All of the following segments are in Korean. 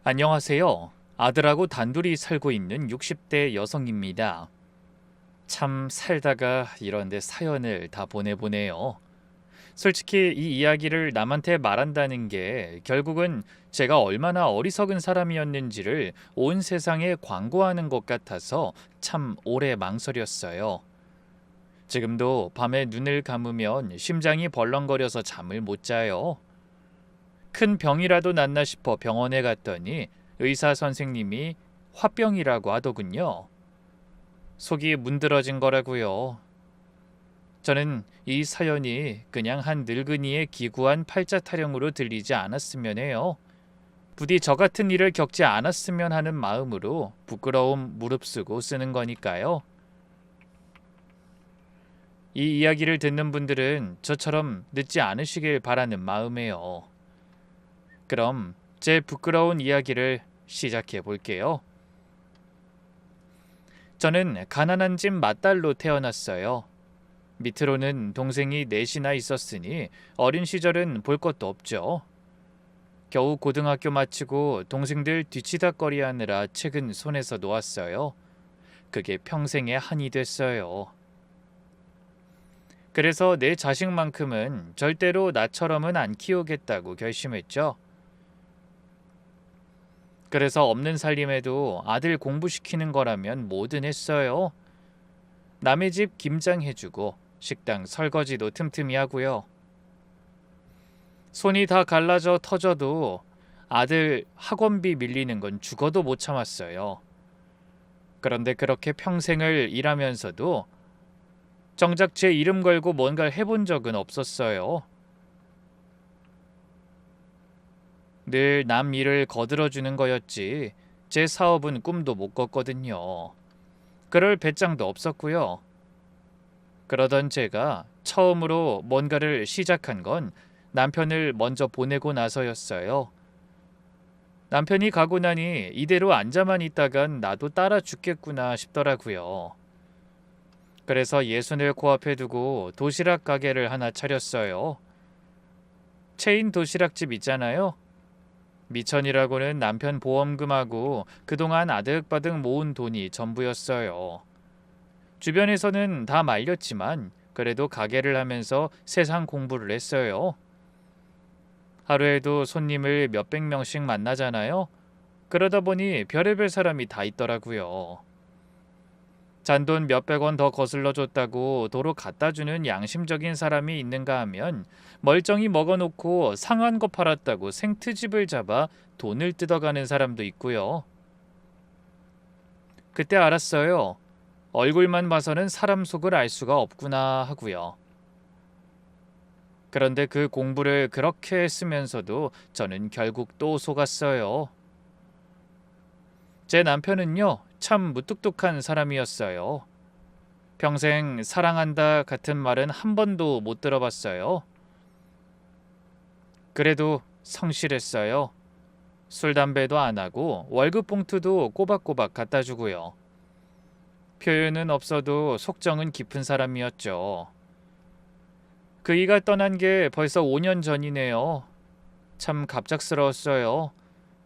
안녕하세요. 아들하고 단둘이 살고 있는 60대 여성입니다. 참 살다가 이런데 사연을 다 보내보네요. 솔직히 이 이야기를 남한테 말한다는 게 결국은 제가 얼마나 어리석은 사람이었는지를 온 세상에 광고하는 것 같아서 참 오래 망설였어요. 지금도 밤에 눈을 감으면 심장이 벌렁거려서 잠을 못 자요. 큰 병이라도 났나 싶어 병원에 갔더니 의사 선생님이 화병이라고 하더군요. 속이 문드러진 거라고요. 저는 이 사연이 그냥 한 늙은이의 기구한 팔자 타령으로 들리지 않았으면 해요. 부디 저 같은 일을 겪지 않았으면 하는 마음으로 부끄러움 무릅쓰고 쓰는 거니까요. 이 이야기를 듣는 분들은 저처럼 늦지 않으시길 바라는 마음에요. 그럼 제 부끄러운 이야기를 시작해 볼게요. 저는 가난한 집 맏딸로 태어났어요. 밑으로는 동생이 넷이나 있었으니 어린 시절은 볼 것도 없죠. 겨우 고등학교 마치고 동생들 뒤치다꺼리 하느라 책은 손에서 놓았어요. 그게 평생의 한이 됐어요. 그래서 내 자식만큼은 절대로 나처럼은 안 키우겠다고 결심했죠. 그래서 없는 살림에도 아들 공부시키는 거라면 뭐든 했어요. 남의 집 김장해주고 식당 설거지도 틈틈이 하고요. 손이 다 갈라져 터져도 아들 학원비 밀리는 건 죽어도 못 참았어요. 그런데 그렇게 평생을 일하면서도 정작 제 이름 걸고 뭔가를 해본 적은 없었어요. 늘 남 일을 거들어주는 거였지 제 사업은 꿈도 못 꿨거든요. 그럴 배짱도 없었고요. 그러던 제가 처음으로 뭔가를 시작한 건 남편을 먼저 보내고 나서였어요. 남편이 가고 나니 이대로 앉아만 있다간 나도 따라 죽겠구나 싶더라고요. 그래서 예순을 코앞에 두고 도시락 가게를 하나 차렸어요. 체인 도시락집 있잖아요. 미천이라고는 남편 보험금하고 그동안 아득바득 모은 돈이 전부였어요. 주변에서는 다 말렸지만 그래도 가게를 하면서 세상 공부를 했어요. 하루에도 손님을 몇백 명씩 만나잖아요. 그러다 보니 별의별 사람이 다 있더라고요. 잔돈 몇백 원 더 거슬러 줬다고 도로 갖다 주는 양심적인 사람이 있는가 하면 멀쩡히 먹어놓고 상한 거 팔았다고 생트집을 잡아 돈을 뜯어가는 사람도 있고요. 그때 알았어요. 얼굴만 봐서는 사람 속을 알 수가 없구나 하고요. 그런데 그 공부를 그렇게 했으면서도 저는 결국 또 속았어요. 제 남편은요, 참 무뚝뚝한 사람이었어요. 평생 사랑한다 같은 말은 한 번도 못 들어봤어요. 그래도 성실했어요. 술, 담배도 안 하고 월급 봉투도 꼬박꼬박 갖다 주고요. 표현은 없어도 속정은 깊은 사람이었죠. 그이가 떠난 게 벌써 5년 전이네요. 참 갑작스러웠어요.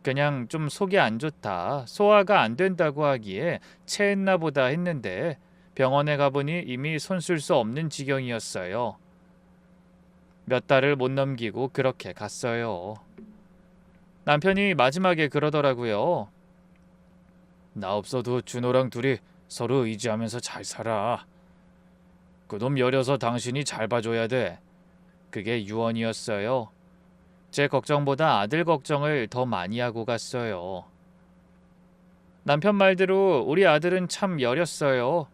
그냥 좀 속이 안 좋다, 소화가 안 된다고 하기에 체했나 보다 했는데 병원에 가보니 이미 손 쓸 수 없는 지경이었어요. 몇 달을 못 넘기고 그렇게 갔어요. 남편이 마지막에 그러더라고요. 나 없어도 준호랑 둘이 서로 의지하면서 잘 살아. 그놈 여려서 당신이 잘 봐줘야 돼. 그게 유언이었어요. 제 걱정보다 아들 걱정을 더 많이 하고 갔어요. 남편 말대로 우리 아들은 참 여렸어요.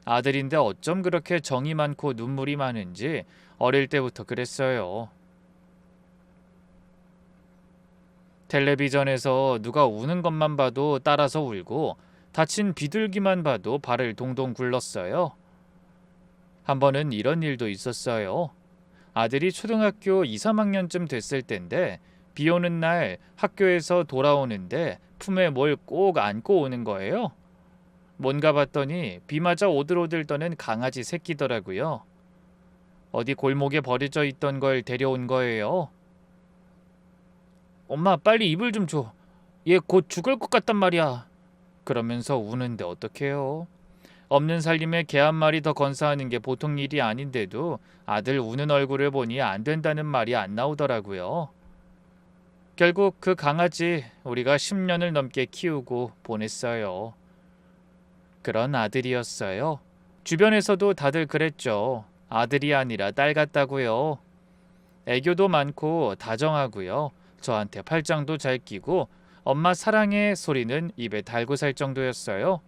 아들인데 어쩜 그렇게 정이 많고 눈물이 많은지 어릴 때부터 그랬어요. 텔레비전에서 누가 우는 것만 봐도 따라서 울고 다친 비둘기만 봐도 발을 동동 굴렀어요. 한 번은 이런 일도 있었어요. 아들이 초등학교 2, 3학년쯤 됐을 때인데 비 오는 날 학교에서 돌아오는데 품에 뭘 꼭 안고 오는 거예요. 뭔가 봤더니 비 맞아 오들오들 떠는 강아지 새끼더라고요. 어디 골목에 버려져 있던 걸 데려온 거예요. 엄마, 빨리 이불 좀 줘. 얘 곧 죽을 것 같단 말이야. 그러면서 우는데 어떡해요? 없는 살림에 개 한 마리 더 건사하는 게 보통 일이 아닌데도 아들 우는 얼굴을 보니 안 된다는 말이 안 나오더라고요. 결국 그 강아지 우리가 10년을 넘게 키우고 보냈어요. 그런 아들이었어요. 주변에서도 다들 그랬죠. 아들이 아니라 딸 같다고요. 애교도 많고 다정하고요. 저한테 팔짱도 잘 끼고 엄마 사랑해 소리는 입에 달고 살 정도였어요.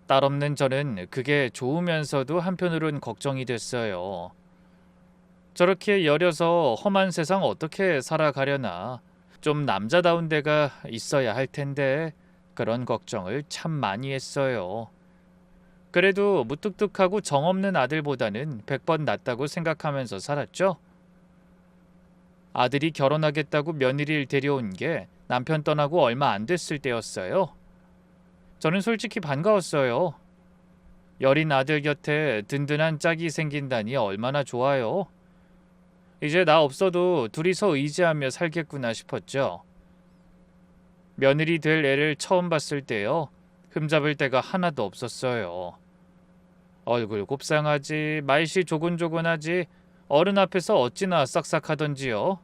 딸 없는 저는 그게 좋으면서도 한편으론 걱정이 됐어요. 저렇게 여려서 험한 세상 어떻게 살아가려나. 좀 남자다운 데가 있어야 할 텐데 그런 걱정을 참 많이 했어요. 그래도 무뚝뚝하고 정없는 아들보다는 100번 낫다고 생각하면서 살았죠. 아들이 결혼하겠다고 며느리를 데려온 게 남편 떠나고 얼마 안 됐을 때였어요. 저는 솔직히 반가웠어요. 여린 아들 곁에 든든한 짝이 생긴다니 얼마나 좋아요. 이제 나 없어도 둘이서 의지하며 살겠구나 싶었죠. 며느리 될 애를 처음 봤을 때요. 흠잡을 데가 하나도 없었어요. 얼굴 곱상하지, 말씨 조곤조곤하지, 어른 앞에서 어찌나 싹싹하던지요.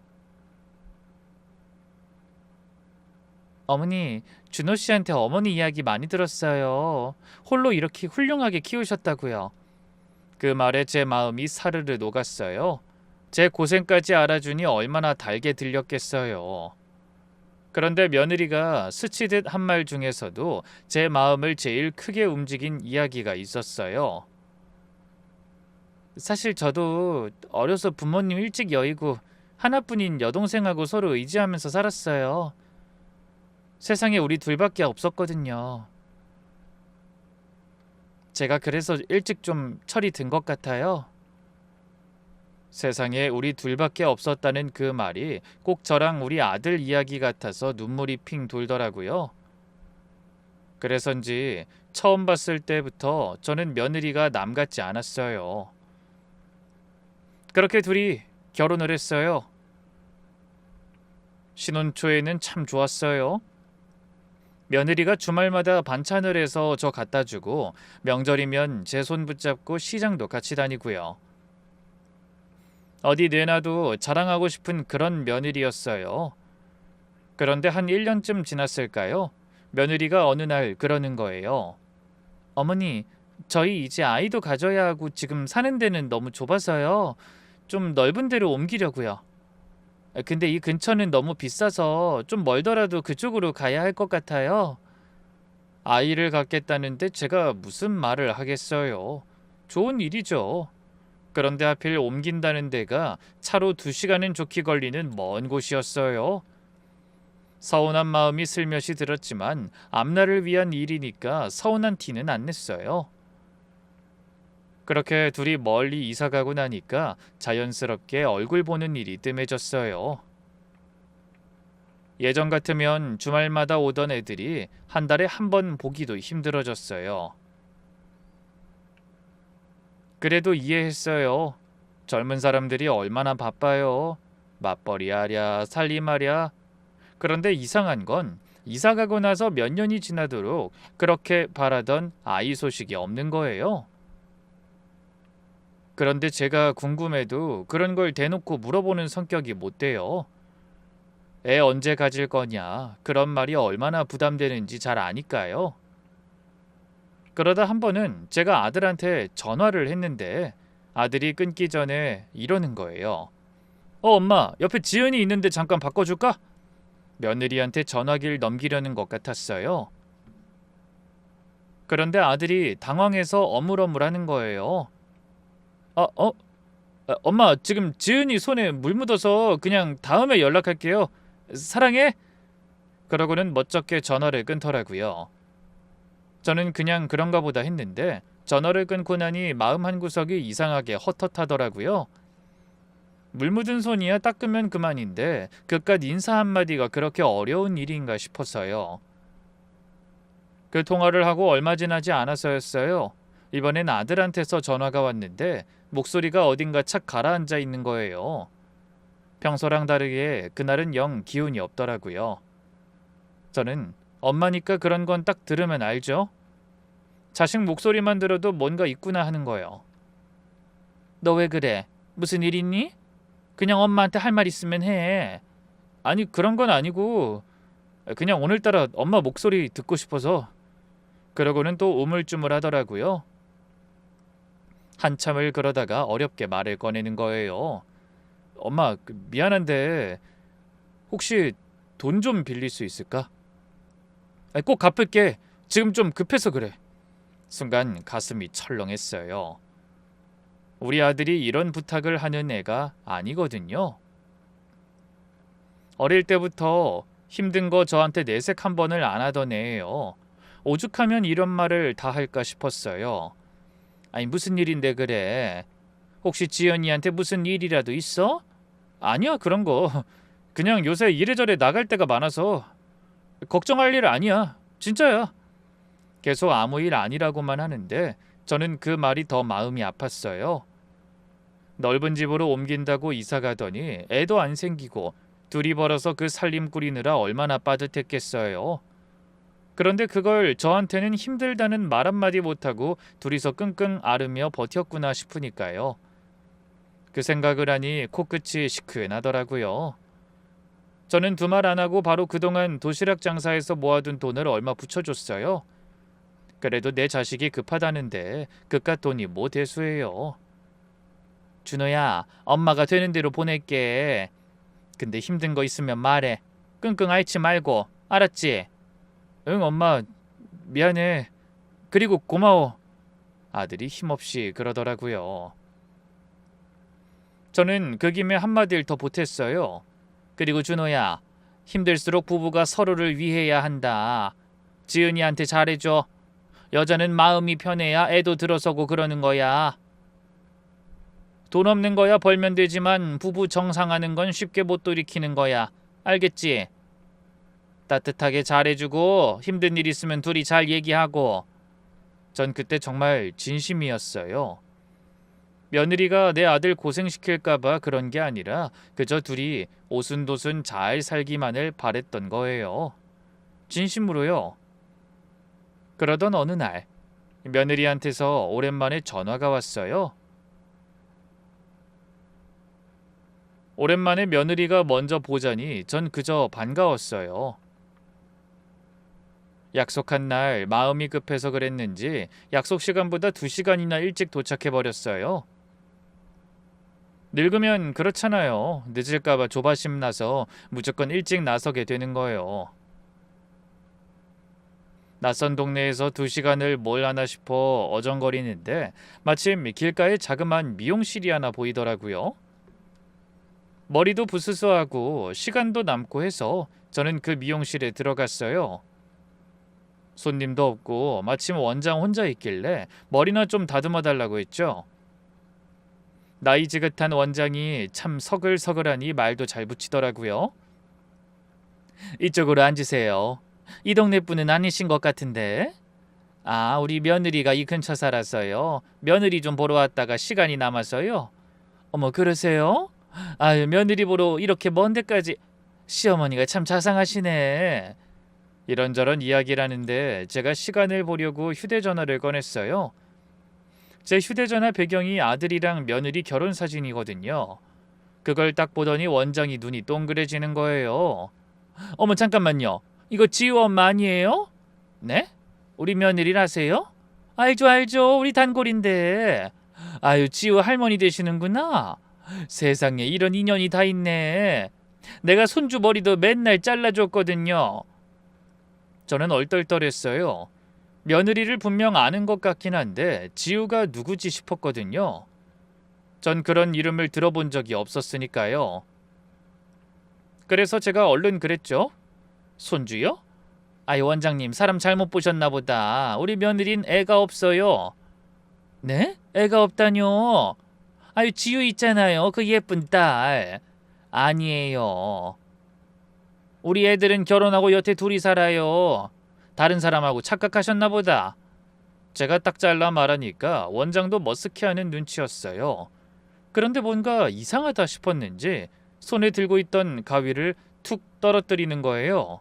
어머니, 준호 씨한테 어머니 이야기 많이 들었어요. 홀로 이렇게 훌륭하게 키우셨다고요. 그 말에 제 마음이 사르르 녹았어요. 제 고생까지 알아주니 얼마나 달게 들렸겠어요. 그런데 며느리가 스치듯 한 말 중에서도 제 마음을 제일 크게 움직인 이야기가 있었어요. 사실 저도 어려서 부모님 일찍 여의고 하나뿐인 여동생하고 서로 의지하면서 살았어요. 세상에 우리 둘밖에 없었거든요. 제가 그래서 일찍 좀 철이 든 것 같아요. 세상에 우리 둘밖에 없었다는 그 말이 꼭 저랑 우리 아들 이야기 같아서 눈물이 핑 돌더라고요. 그래서인지 처음 봤을 때부터 저는 며느리가 남 같지 않았어요. 그렇게 둘이 결혼을 했어요. 신혼 초에는 참 좋았어요. 며느리가 주말마다 반찬을 해서 저 갖다 주고 명절이면 제 손 붙잡고 시장도 같이 다니고요. 어디 내놔도 자랑하고 싶은 그런 며느리였어요. 그런데 한 1년쯤 지났을까요? 며느리가 어느 날 그러는 거예요. 어머니, 저희 이제 아이도 가져야 하고 지금 사는 데는 너무 좁아서요. 좀 넓은 데로 옮기려고요. 근데 이 근처는 너무 비싸서 좀 멀더라도 그쪽으로 가야 할 것 같아요. 아이를 갖겠다는데 제가 무슨 말을 하겠어요. 좋은 일이죠. 그런데 하필 옮긴다는 데가 차로 2시간은 좋게 걸리는 먼 곳이었어요. 서운한 마음이 슬며시 들었지만 앞날을 위한 일이니까 서운한 티는 안 냈어요. 그렇게 둘이 멀리 이사가고 나니까 자연스럽게 얼굴 보는 일이 뜸해졌어요. 예전 같으면 주말마다 오던 애들이 한 달에 한 번 보기도 힘들어졌어요. 그래도 이해했어요. 젊은 사람들이 얼마나 바빠요. 맞벌이 하랴 살림하랴. 그런데 이상한 건 이사 가고 나서 몇 년이 지나도록 그렇게 바라던 아이 소식이 없는 거예요. 그런데 제가 궁금해도 그런 걸 대놓고 물어보는 성격이 못 돼요. 애 언제 가질 거냐, 그런 말이 얼마나 부담되는지 잘 아니까요. 그러다 한 번은 제가 아들한테 전화를 했는데 아들이 끊기 전에 이러는 거예요. 엄마, 옆에 지은이 있는데 잠깐 바꿔줄까? 며느리한테 전화기를 넘기려는 것 같았어요. 그런데 아들이 당황해서 어물어물하는 거예요. 엄마, 지금 지은이 손에 물 묻어서 그냥 다음에 연락할게요. 사랑해? 그러고는 멋쩍게 전화를 끊더라고요. 저는 그냥 그런가 보다 했는데 전화를 끊고 나니 마음 한구석이 이상하게 헛헛하더라고요. 물 묻은 손이야 닦으면 그만인데 그깟 인사 한마디가 그렇게 어려운 일인가 싶어서요. 그 통화를 하고 얼마 지나지 않아서였어요. 이번엔 아들한테서 전화가 왔는데 목소리가 어딘가 착 가라앉아 있는 거예요. 평소랑 다르게 그날은 영 기운이 없더라고요. 저는 엄마니까 그런 건 딱 들으면 알죠? 자식 목소리만 들어도 뭔가 있구나 하는 거예요. 너 왜 그래? 무슨 일 있니? 그냥 엄마한테 할 말 있으면 해. 아니 그런 건 아니고 그냥 오늘따라 엄마 목소리 듣고 싶어서. 그러고는 또 우물쭈물 하더라고요. 한참을 그러다가 어렵게 말을 꺼내는 거예요. 엄마 미안한데 혹시 돈 좀 빌릴 수 있을까? 꼭 갚을게. 지금 좀 급해서 그래. 순간 가슴이 철렁했어요. 우리 아들이 이런 부탁을 하는 애가 아니거든요. 어릴 때부터 힘든 거 저한테 내색 한 번을 안 하던 애예요. 오죽하면 이런 말을 다 할까 싶었어요. 아니 무슨 일인데 그래? 혹시 지연이한테 무슨 일이라도 있어? 아니야 그런 거. 그냥 요새 이래저래 나갈 때가 많아서 걱정할 일 아니야. 진짜야. 계속 아무 일 아니라고만 하는데 저는 그 말이 더 마음이 아팠어요. 넓은 집으로 옮긴다고 이사 가더니 애도 안 생기고 둘이 벌어서 그 살림 꾸리느라 얼마나 빠듯했겠어요. 그런데 그걸 저한테는 힘들다는 말 한마디 못하고 둘이서 끙끙 앓으며 버텼구나 싶으니까요. 그 생각을 하니 코끝이 시큰하더라고요. 저는 두 말 안 하고 바로 그동안 도시락 장사해서 모아둔 돈을 얼마 붙여줬어요. 그래도 내 자식이 급하다는데 그깟 돈이 뭐 대수예요. 준호야, 엄마가 되는 대로 보낼게. 근데 힘든 거 있으면 말해. 끙끙 앓지 말고. 알았지? 응, 엄마. 미안해. 그리고 고마워. 아들이 힘없이 그러더라고요. 저는 그 김에 한마디를 더 보탰어요. 그리고 준호야, 힘들수록 부부가 서로를 위해야 한다. 지은이한테 잘해줘. 여자는 마음이 편해야 애도 들어서고 그러는 거야. 돈 없는 거야 벌면 되지만 부부 정상하는 건 쉽게 못 돌이키는 거야. 알겠지? 따뜻하게 잘해주고 힘든 일 있으면 둘이 잘 얘기하고. 전 그때 정말 진심이었어요. 며느리가 내 아들 고생시킬까봐 그런 게 아니라 그저 둘이 오순도순 잘 살기만을 바랬던 거예요. 진심으로요. 그러던 어느 날 며느리한테서 오랜만에 전화가 왔어요. 오랜만에 며느리가 먼저 보자니 전 그저 반가웠어요. 약속한 날 마음이 급해서 그랬는지 약속 시간보다 2시간이나 일찍 도착해버렸어요. 늙으면 그렇잖아요. 늦을까봐 조바심 나서 무조건 일찍 나서게 되는 거예요. 낯선 동네에서 2시간을 뭘 하나 싶어 어정거리는데 마침 길가에 자그마한 미용실이 하나 보이더라고요. 머리도 부스스하고 시간도 남고 해서 저는 그 미용실에 들어갔어요. 손님도 없고 마침 원장 혼자 있길래 머리나 좀 다듬어 달라고 했죠. 나이 지긋한 원장이 참 서글서글하니 말도 잘 붙이더라고요. 이쪽으로 앉으세요. 이 동네 분은 아니신 것 같은데. 아, 우리 며느리가 이 근처 살았어요. 며느리 좀 보러 왔다가 시간이 남아서요. 어머, 그러세요? 아유, 며느리 보러 이렇게 먼 데까지. 시어머니가 참 자상하시네. 이런저런 이야기를 하는데 제가 시간을 보려고 휴대전화를 꺼냈어요. 제 휴대전화 배경이 아들이랑 며느리 결혼 사진이거든요. 그걸 딱 보더니 원장이 눈이 동그래지는 거예요. 어머 잠깐만요. 이거 지우 엄마 아니에요? 네? 우리 며느리라세요? 알죠. 우리 단골인데. 아유 지우 할머니 되시는구나. 세상에 이런 인연이 다 있네. 내가 손주 머리도 맨날 잘라줬거든요. 저는 얼떨떨했어요. 며느리를 분명 아는 것 같긴 한데 지우가 누구지 싶었거든요. 전 그런 이름을 들어본 적이 없었으니까요. 그래서 제가 얼른 그랬죠. 손주요? 아이 원장님 사람 잘못 보셨나 보다. 우리 며느린 애가 없어요. 네? 애가 없다뇨? 아유 지우 있잖아요. 그 예쁜 딸. 아니에요. 우리 애들은 결혼하고 여태 둘이 살아요. 다른 사람하고 착각하셨나 보다. 제가 딱 잘라 말하니까 원장도 머쓱해하는 눈치였어요. 그런데 뭔가 이상하다 싶었는지 손에 들고 있던 가위를 툭 떨어뜨리는 거예요.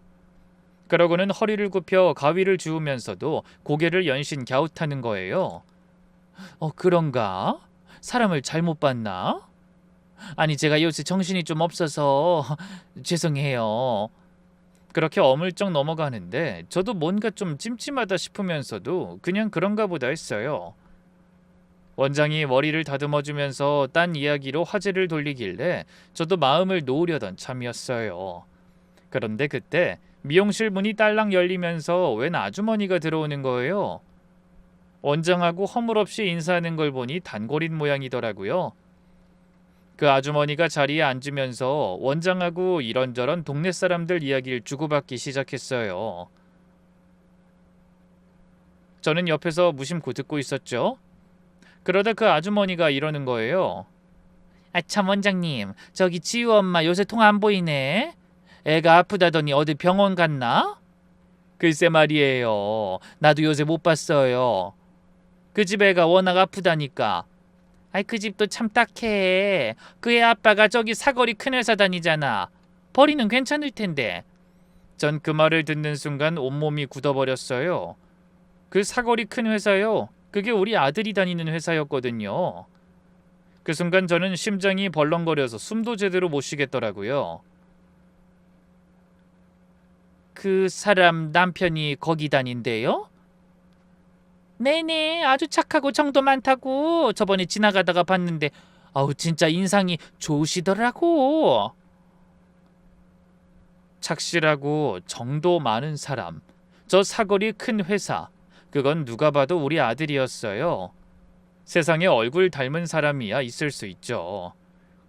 그러고는 허리를 굽혀 가위를 주우면서도 고개를 연신 갸웃하는 거예요. 그런가? 사람을 잘못 봤나? 아니, 제가 요새 정신이 좀 없어서 죄송해요. 그렇게 어물쩍 넘어가는데 저도 뭔가 좀 찜찜하다 싶으면서도 그냥 그런가 보다 했어요. 원장이 머리를 다듬어주면서 딴 이야기로 화제를 돌리길래 저도 마음을 놓으려던 참이었어요. 그런데 그때 미용실 문이 딸랑 열리면서 웬 아주머니가 들어오는 거예요. 원장하고 허물없이 인사하는 걸 보니 단골인 모양이더라고요. 그 아주머니가 자리에 앉으면서 원장하고 이런저런 동네 사람들 이야기를 주고받기 시작했어요. 저는 옆에서 무심코 듣고 있었죠. 그러다 그 아주머니가 이러는 거예요. 참 원장님, 저기 지우 엄마 요새 통 안 보이네. 애가 아프다더니 어디 병원 갔나? 글쎄 말이에요. 나도 요새 못 봤어요. 그 집 애가 워낙 아프다니까. 그 집도 참 딱해. 그 애 아빠가 저기 사거리 큰 회사 다니잖아. 벌이는 괜찮을 텐데. 전 그 말을 듣는 순간 온몸이 굳어버렸어요. 그 사거리 큰 회사요. 그게 우리 아들이 다니는 회사였거든요. 그 순간 저는 심장이 벌렁거려서 숨도 제대로 못 쉬겠더라고요. 그 사람 남편이 거기 다닌대요? 네네, 아주 착하고 정도 많다고. 저번에 지나가다가 봤는데 진짜 인상이 좋으시더라고. 착실하고 정도 많은 사람, 저 사거리 큰 회사, 그건 누가 봐도 우리 아들이었어요. 세상에 얼굴 닮은 사람이야 있을 수 있죠.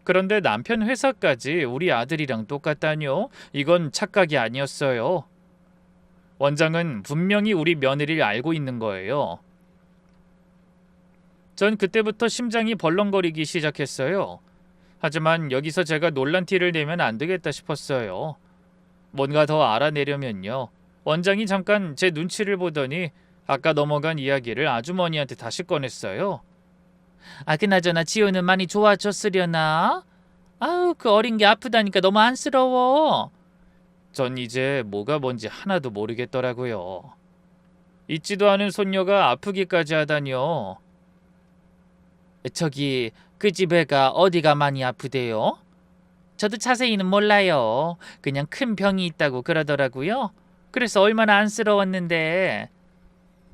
그런데 남편 회사까지 우리 아들이랑 똑같다뇨? 이건 착각이 아니었어요. 원장은 분명히 우리 며느리를 알고 있는 거예요. 전 그때부터 심장이 벌렁거리기 시작했어요. 하지만 여기서 제가 놀란 티를 내면 안 되겠다 싶었어요. 뭔가 더 알아내려면요. 원장이 잠깐 제 눈치를 보더니 아까 넘어간 이야기를 아주머니한테 다시 꺼냈어요. 그나저나 지호는 많이 좋아졌으려나? 그 어린 게 아프다니까 너무 안쓰러워. 전 이제 뭐가 뭔지 하나도 모르겠더라고요. 있지도 않은 손녀가 아프기까지 하다니요. 저기 그 집 애가 어디가 많이 아프대요? 저도 자세히는 몰라요. 그냥 큰 병이 있다고 그러더라고요. 그래서 얼마나 안쓰러웠는데.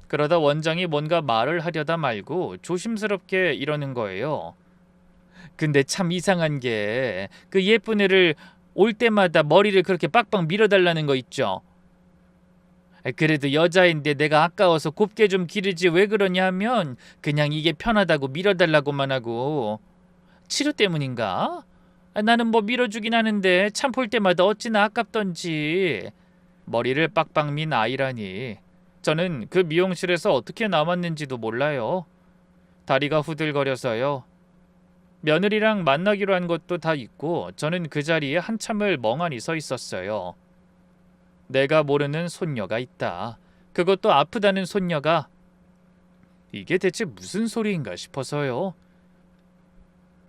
그러다 원장이 뭔가 말을 하려다 말고 조심스럽게 이러는 거예요. 근데 참 이상한 게 그 예쁜 애를 올 때마다 머리를 그렇게 빡빡 밀어달라는 거 있죠. 그래도 여자인데 내가 아까워서 곱게 좀 기르지 왜 그러냐면 그냥 이게 편하다고 밀어달라고만 하고. 치료 때문인가? 나는 뭐 밀어주긴 하는데 참 볼 때마다 어찌나 아깝던지. 머리를 빡빡 민 아이라니. 저는 그 미용실에서 어떻게 남았는지도 몰라요. 다리가 후들거려서요. 며느리랑 만나기로 한 것도 다 있고 저는 그 자리에 한참을 멍하니 서 있었어요. 내가 모르는 손녀가 있다. 그것도 아프다는 손녀가. 이게 대체 무슨 소리인가 싶어서요.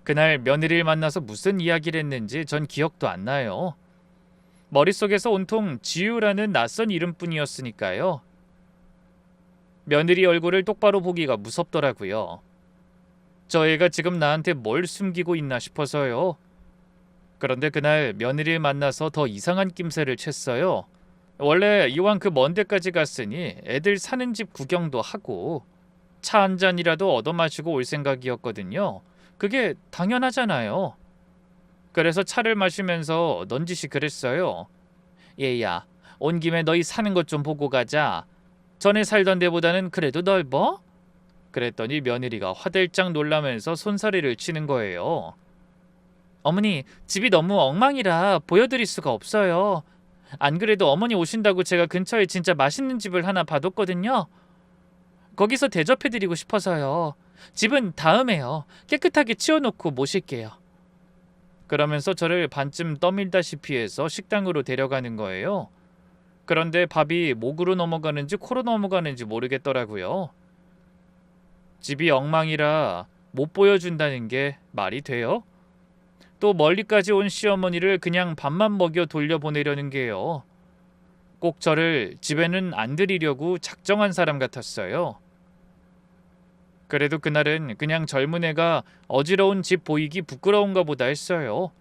그날 며느리를 만나서 무슨 이야기를 했는지 전 기억도 안 나요. 머릿속에서 온통 지우라는 낯선 이름뿐이었으니까요. 며느리 얼굴을 똑바로 보기가 무섭더라고요. 저 애가 지금 나한테 뭘 숨기고 있나 싶어서요. 그런데 그날 며느리를 만나서 더 이상한 낌새를 챘어요. 원래 이왕 그 먼 데까지 갔으니 애들 사는 집 구경도 하고 차 한 잔이라도 얻어 마시고 올 생각이었거든요. 그게 당연하잖아요. 그래서 차를 마시면서 넌지시 그랬어요. 얘야, 온 김에 너희 사는 것 좀 보고 가자. 전에 살던 데보다는 그래도 넓어? 그랬더니 며느리가 화들짝 놀라면서 손사래를 치는 거예요. 어머니, 집이 너무 엉망이라 보여드릴 수가 없어요. 안 그래도 어머니 오신다고 제가 근처에 진짜 맛있는 집을 하나 봐뒀거든요. 거기서 대접해드리고 싶어서요. 집은 다음에요. 깨끗하게 치워놓고 모실게요. 그러면서 저를 반쯤 떠밀다시피 해서 식당으로 데려가는 거예요. 그런데 밥이 목으로 넘어가는지 코로 넘어가는지 모르겠더라고요. 집이 엉망이라 못 보여준다는 게 말이 돼요? 또 멀리까지 온 시어머니를 그냥 밥만 먹여 돌려보내려는 게요. 꼭 저를 집에는 안 들이려고 작정한 사람 같았어요. 그래도 그날은 그냥 젊은 애가 어지러운 집 보이기 부끄러운가 보다 했어요.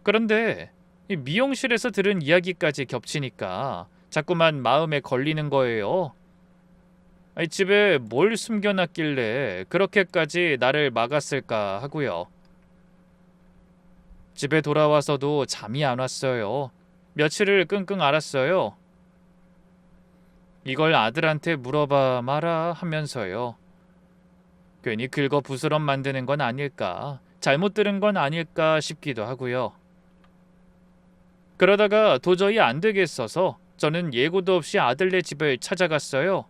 그런데 이 미용실에서 들은 이야기까지 겹치니까 자꾸만 마음에 걸리는 거예요. 아니, 집에 뭘 숨겨놨길래 그렇게까지 나를 막았을까 하고요. 집에 돌아와서도 잠이 안 왔어요. 며칠을 끙끙 앓았어요. 이걸 아들한테 물어봐 마라 하면서요. 괜히 긁어 부스럼 만드는 건 아닐까, 잘못 들은 건 아닐까 싶기도 하고요. 그러다가 도저히 안 되겠어서 저는 예고도 없이 아들네 집을 찾아갔어요.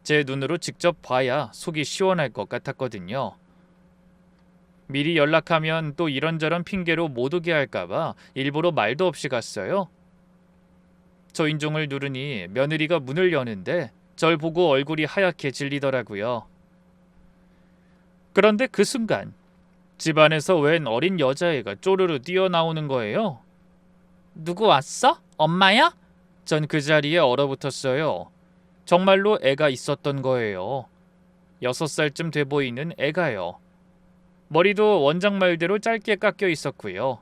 제 눈으로 직접 봐야 속이 시원할 것 같았거든요. 미리 연락하면 또 이런저런 핑계로 못 오게 할까봐 일부러 말도 없이 갔어요. 초인종을 누르니 며느리가 문을 여는데 절 보고 얼굴이 하얗게 질리더라고요. 그런데 그 순간 집안에서 웬 어린 여자애가 쪼르르 뛰어나오는 거예요. 누구 왔어? 엄마야? 전 그 자리에 얼어붙었어요. 정말로 애가 있었던 거예요. 6살쯤 돼 보이는 애가요. 머리도 원장 말대로 짧게 깎여 있었고요.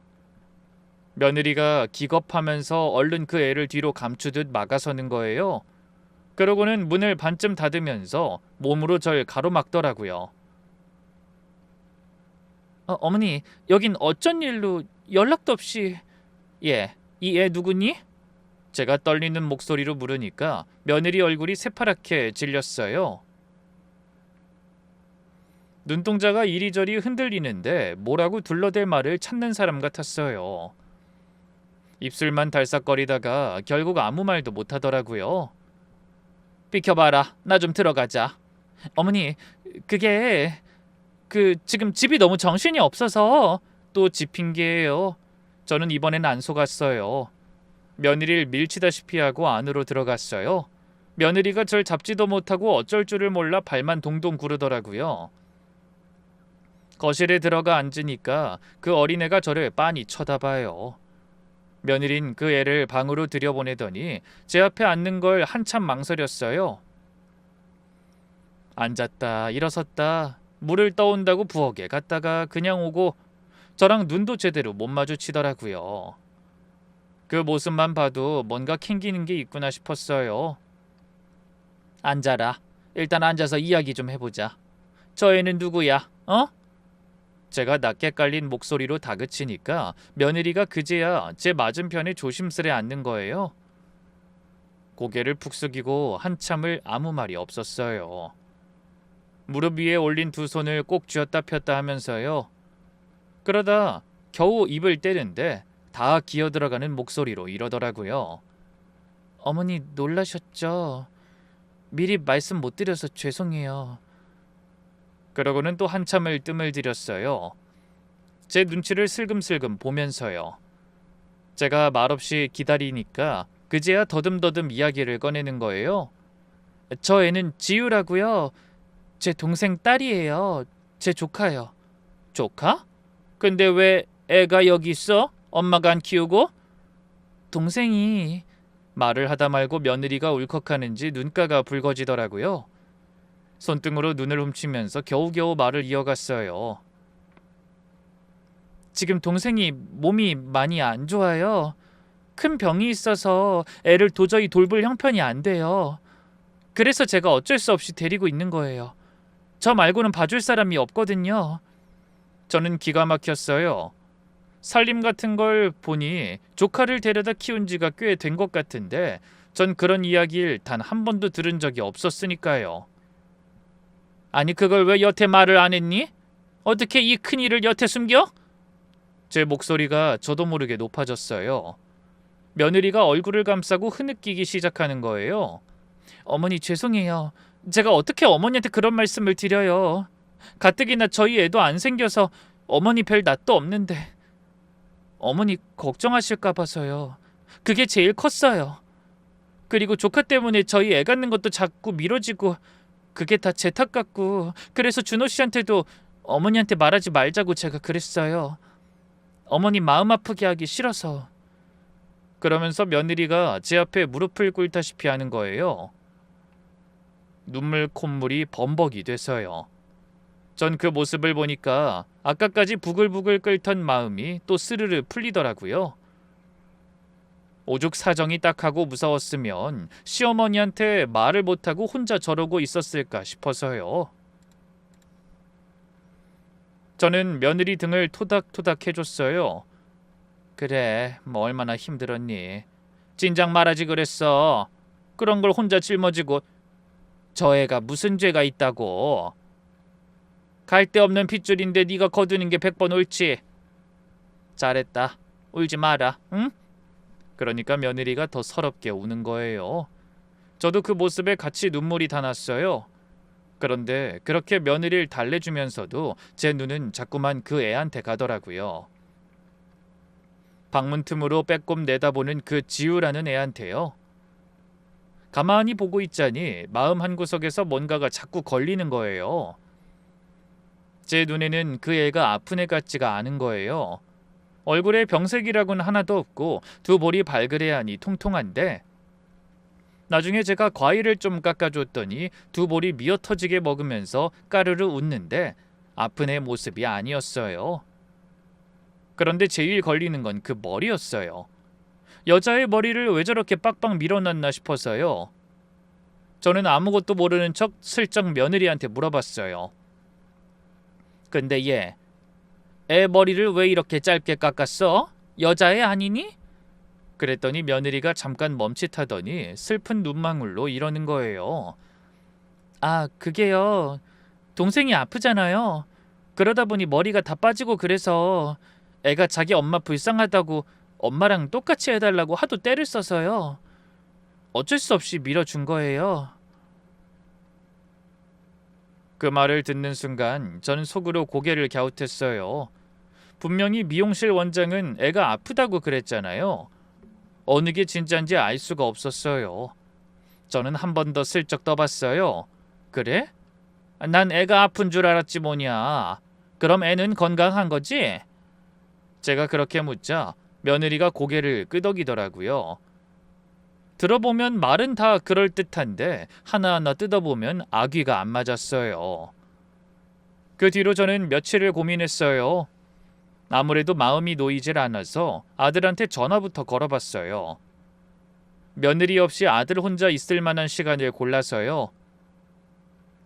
며느리가 기겁하면서 얼른 그 애를 뒤로 감추듯 막아서는 거예요. 그러고는 문을 반쯤 닫으면서 몸으로 절 가로막더라고요. 어머니, 여긴 어쩐 일로 연락도 없이... 예, 이 애 누구니? 제가 떨리는 목소리로 물으니까 며느리 얼굴이 새파랗게 질렸어요. 눈동자가 이리저리 흔들리는데 뭐라고 둘러댈 말을 찾는 사람 같았어요. 입술만 달싹거리다가 결국 아무 말도 못하더라고요. 비켜봐라, 나 좀 들어가자. 어머니, 그게... 지금 집이 너무 정신이 없어서... 또 집 핑계예요. 저는 이번엔 안 속았어요. 며느리를 밀치다시피 하고 안으로 들어갔어요. 며느리가 절 잡지도 못하고 어쩔 줄을 몰라 발만 동동 구르더라고요. 거실에 들어가 앉으니까 그 어린애가 저를 빤히 쳐다봐요. 며느린 그 애를 방으로 들여보내더니 제 앞에 앉는 걸 한참 망설였어요. 앉았다 일어섰다 물을 떠온다고 부엌에 갔다가 그냥 오고 저랑 눈도 제대로 못 마주치더라고요. 그 모습만 봐도 뭔가 캥기는 게 있구나 싶었어요. 앉아라. 일단 앉아서 이야기 좀 해보자. 저 애는 누구야? 어? 제가 낮게 깔린 목소리로 다그치니까 며느리가 그제야 제 맞은편에 조심스레 앉는 거예요. 고개를 푹 숙이고 한참을 아무 말이 없었어요. 무릎 위에 올린 두 손을 꼭 쥐었다 폈다 하면서요. 그러다 겨우 입을 떼는데 다 기어들어가는 목소리로 이러더라고요. 어머니 놀라셨죠? 미리 말씀 못 드려서 죄송해요. 그러고는 또 한참을 뜸을 들였어요. 제 눈치를 슬금슬금 보면서요. 제가 말없이 기다리니까 그제야 더듬더듬 이야기를 꺼내는 거예요. 저 애는 지유라고요. 제 동생 딸이에요. 제 조카요. 조카? 근데 왜 애가 여기 있어? 엄마가 안 키우고? 동생이... 말을 하다 말고 며느리가 울컥하는지 눈가가 붉어지더라고요. 손등으로 눈을 훔치면서 겨우겨우 말을 이어갔어요. 지금 동생이 몸이 많이 안 좋아요. 큰 병이 있어서 애를 도저히 돌볼 형편이 안 돼요. 그래서 제가 어쩔 수 없이 데리고 있는 거예요. 저 말고는 봐줄 사람이 없거든요. 저는 기가 막혔어요. 살림 같은 걸 보니 조카를 데려다 키운 지가 꽤 된 것 같은데 전 그런 이야기를 단 한 번도 들은 적이 없었으니까요. 아니 그걸 왜 여태 말을 안 했니? 어떻게 이 큰일을 여태 숨겨? 제 목소리가 저도 모르게 높아졌어요. 며느리가 얼굴을 감싸고 흐느끼기 시작하는 거예요. 어머니 죄송해요. 제가 어떻게 어머니한테 그런 말씀을 드려요. 가뜩이나 저희 애도 안 생겨서 어머니 별 낯도 없는데. 어머니 걱정하실까 봐서요. 그게 제일 컸어요. 그리고 조카 때문에 저희 애 갖는 것도 자꾸 미뤄지고 그게 다 제 탓 같고 그래서 준호 씨한테도 어머니한테 말하지 말자고 제가 그랬어요. 어머니 마음 아프게 하기 싫어서. 그러면서 며느리가 제 앞에 무릎을 꿇다시피 하는 거예요. 눈물 콧물이 범벅이 돼서요. 전 그 모습을 보니까 아까까지 부글부글 끓던 마음이 또 스르르 풀리더라고요. 오죽 사정이 딱하고 무서웠으면 시어머니한테 말을 못하고 혼자 저러고 있었을까 싶어서요. 저는 며느리 등을 토닥토닥 해줬어요. 그래, 뭐 얼마나 힘들었니? 진작 말하지 그랬어. 그런 걸 혼자 짊어지고. 저 애가 무슨 죄가 있다고. 갈 데 없는 핏줄인데 네가 거두는 게 100번 옳지. 잘했다. 울지 마라, 응? 그러니까 며느리가 더 서럽게 우는 거예요. 저도 그 모습에 같이 눈물이 다 났어요. 그런데 그렇게 며느리를 달래주면서도 제 눈은 자꾸만 그 애한테 가더라고요. 방문 틈으로 빼꼼 내다보는 그 지우라는 애한테요. 가만히 보고 있자니 마음 한구석에서 뭔가가 자꾸 걸리는 거예요. 제 눈에는 그 애가 아픈 애 같지가 않은 거예요. 얼굴에 병색이라고는 하나도 없고 두 볼이 발그레하니 통통한데, 나중에 제가 과일을 좀 깎아줬더니 두 볼이 미어터지게 먹으면서 까르르 웃는데 아픈 애 모습이 아니었어요. 그런데 제일 걸리는 건 그 머리였어요. 여자의 머리를 왜 저렇게 빡빡 밀어놨나 싶어서요. 저는 아무것도 모르는 척 슬쩍 며느리한테 물어봤어요. 근데 얘, 애 머리를 왜 이렇게 짧게 깎았어? 여자애 아니니? 그랬더니 며느리가 잠깐 멈칫하더니 슬픈 눈망울로 이러는 거예요. 아, 그게요. 동생이 아프잖아요. 그러다 보니 머리가 다 빠지고 그래서 애가 자기 엄마 불쌍하다고 엄마랑 똑같이 해달라고 하도 떼를 써서요. 어쩔 수 없이 밀어준 거예요. 그 말을 듣는 순간 전 속으로 고개를 갸웃했어요. 분명히 미용실 원장은 애가 아프다고 그랬잖아요. 어느 게 진짠지 알 수가 없었어요. 저는 한 번 더 슬쩍 떠봤어요. 그래? 난 애가 아픈 줄 알았지 뭐냐. 그럼 애는 건강한 거지? 제가 그렇게 묻자 며느리가 고개를 끄덕이더라고요. 들어보면 말은 다 그럴듯한데 하나하나 뜯어보면 아귀가 안 맞았어요. 그 뒤로 저는 며칠을 고민했어요. 아무래도 마음이 놓이질 않아서 아들한테 전화부터 걸어봤어요. 며느리 없이 아들 혼자 있을 만한 시간을 골라서요.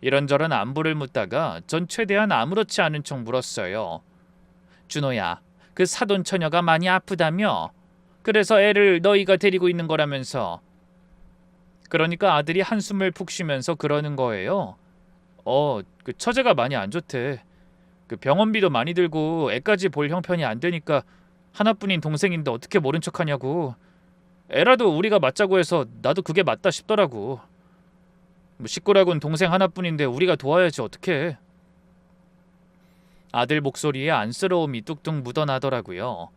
이런저런 안부를 묻다가 전 최대한 아무렇지 않은 척 물었어요. 준호야, 그 사돈 처녀가 많이 아프다며? 그래서 애를 너희가 데리고 있는 거라면서. 그러니까 아들이 한숨을 푹 쉬면서 그러는 거예요. 그 처제가 많이 안 좋대. 그 병원비도 많이 들고 애까지 볼 형편이 안 되니까 하나뿐인 동생인데 어떻게 모른 척하냐고. 애라도 우리가 맞자고 해서 나도 그게 맞다 싶더라고. 뭐 식구라곤 동생 하나뿐인데 우리가 도와야지 어떡해. 아들 목소리에 안쓰러움이 뚝뚝 묻어나더라고요.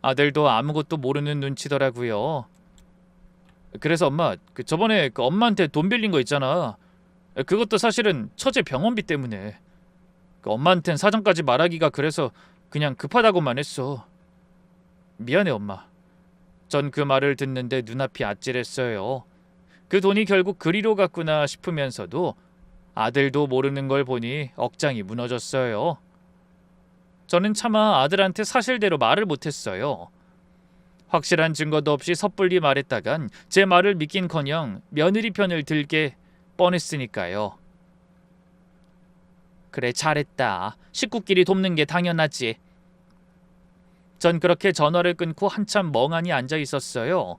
아들도 아무것도 모르는 눈치더라고요. 그래서 엄마, 저번에 엄마한테 돈 빌린 거 있잖아. 그것도 사실은 처제 병원비 때문에. 엄마한텐 사정까지 말하기가 그래서 그냥 급하다고만 했어. 미안해 엄마. 전 그 말을 듣는데 눈앞이 아찔했어요. 그 돈이 결국 그리로 갔구나 싶으면서도 아들도 모르는 걸 보니 억장이 무너졌어요. 저는 차마 아들한테 사실대로 말을 못했어요. 확실한 증거도 없이 섣불리 말했다간 제 말을 믿긴커녕 며느리 편을 들게 뻔했으니까요. 그래, 잘했다. 식구끼리 돕는 게 당연하지. 전 그렇게 전화를 끊고 한참 멍하니 앉아 있었어요.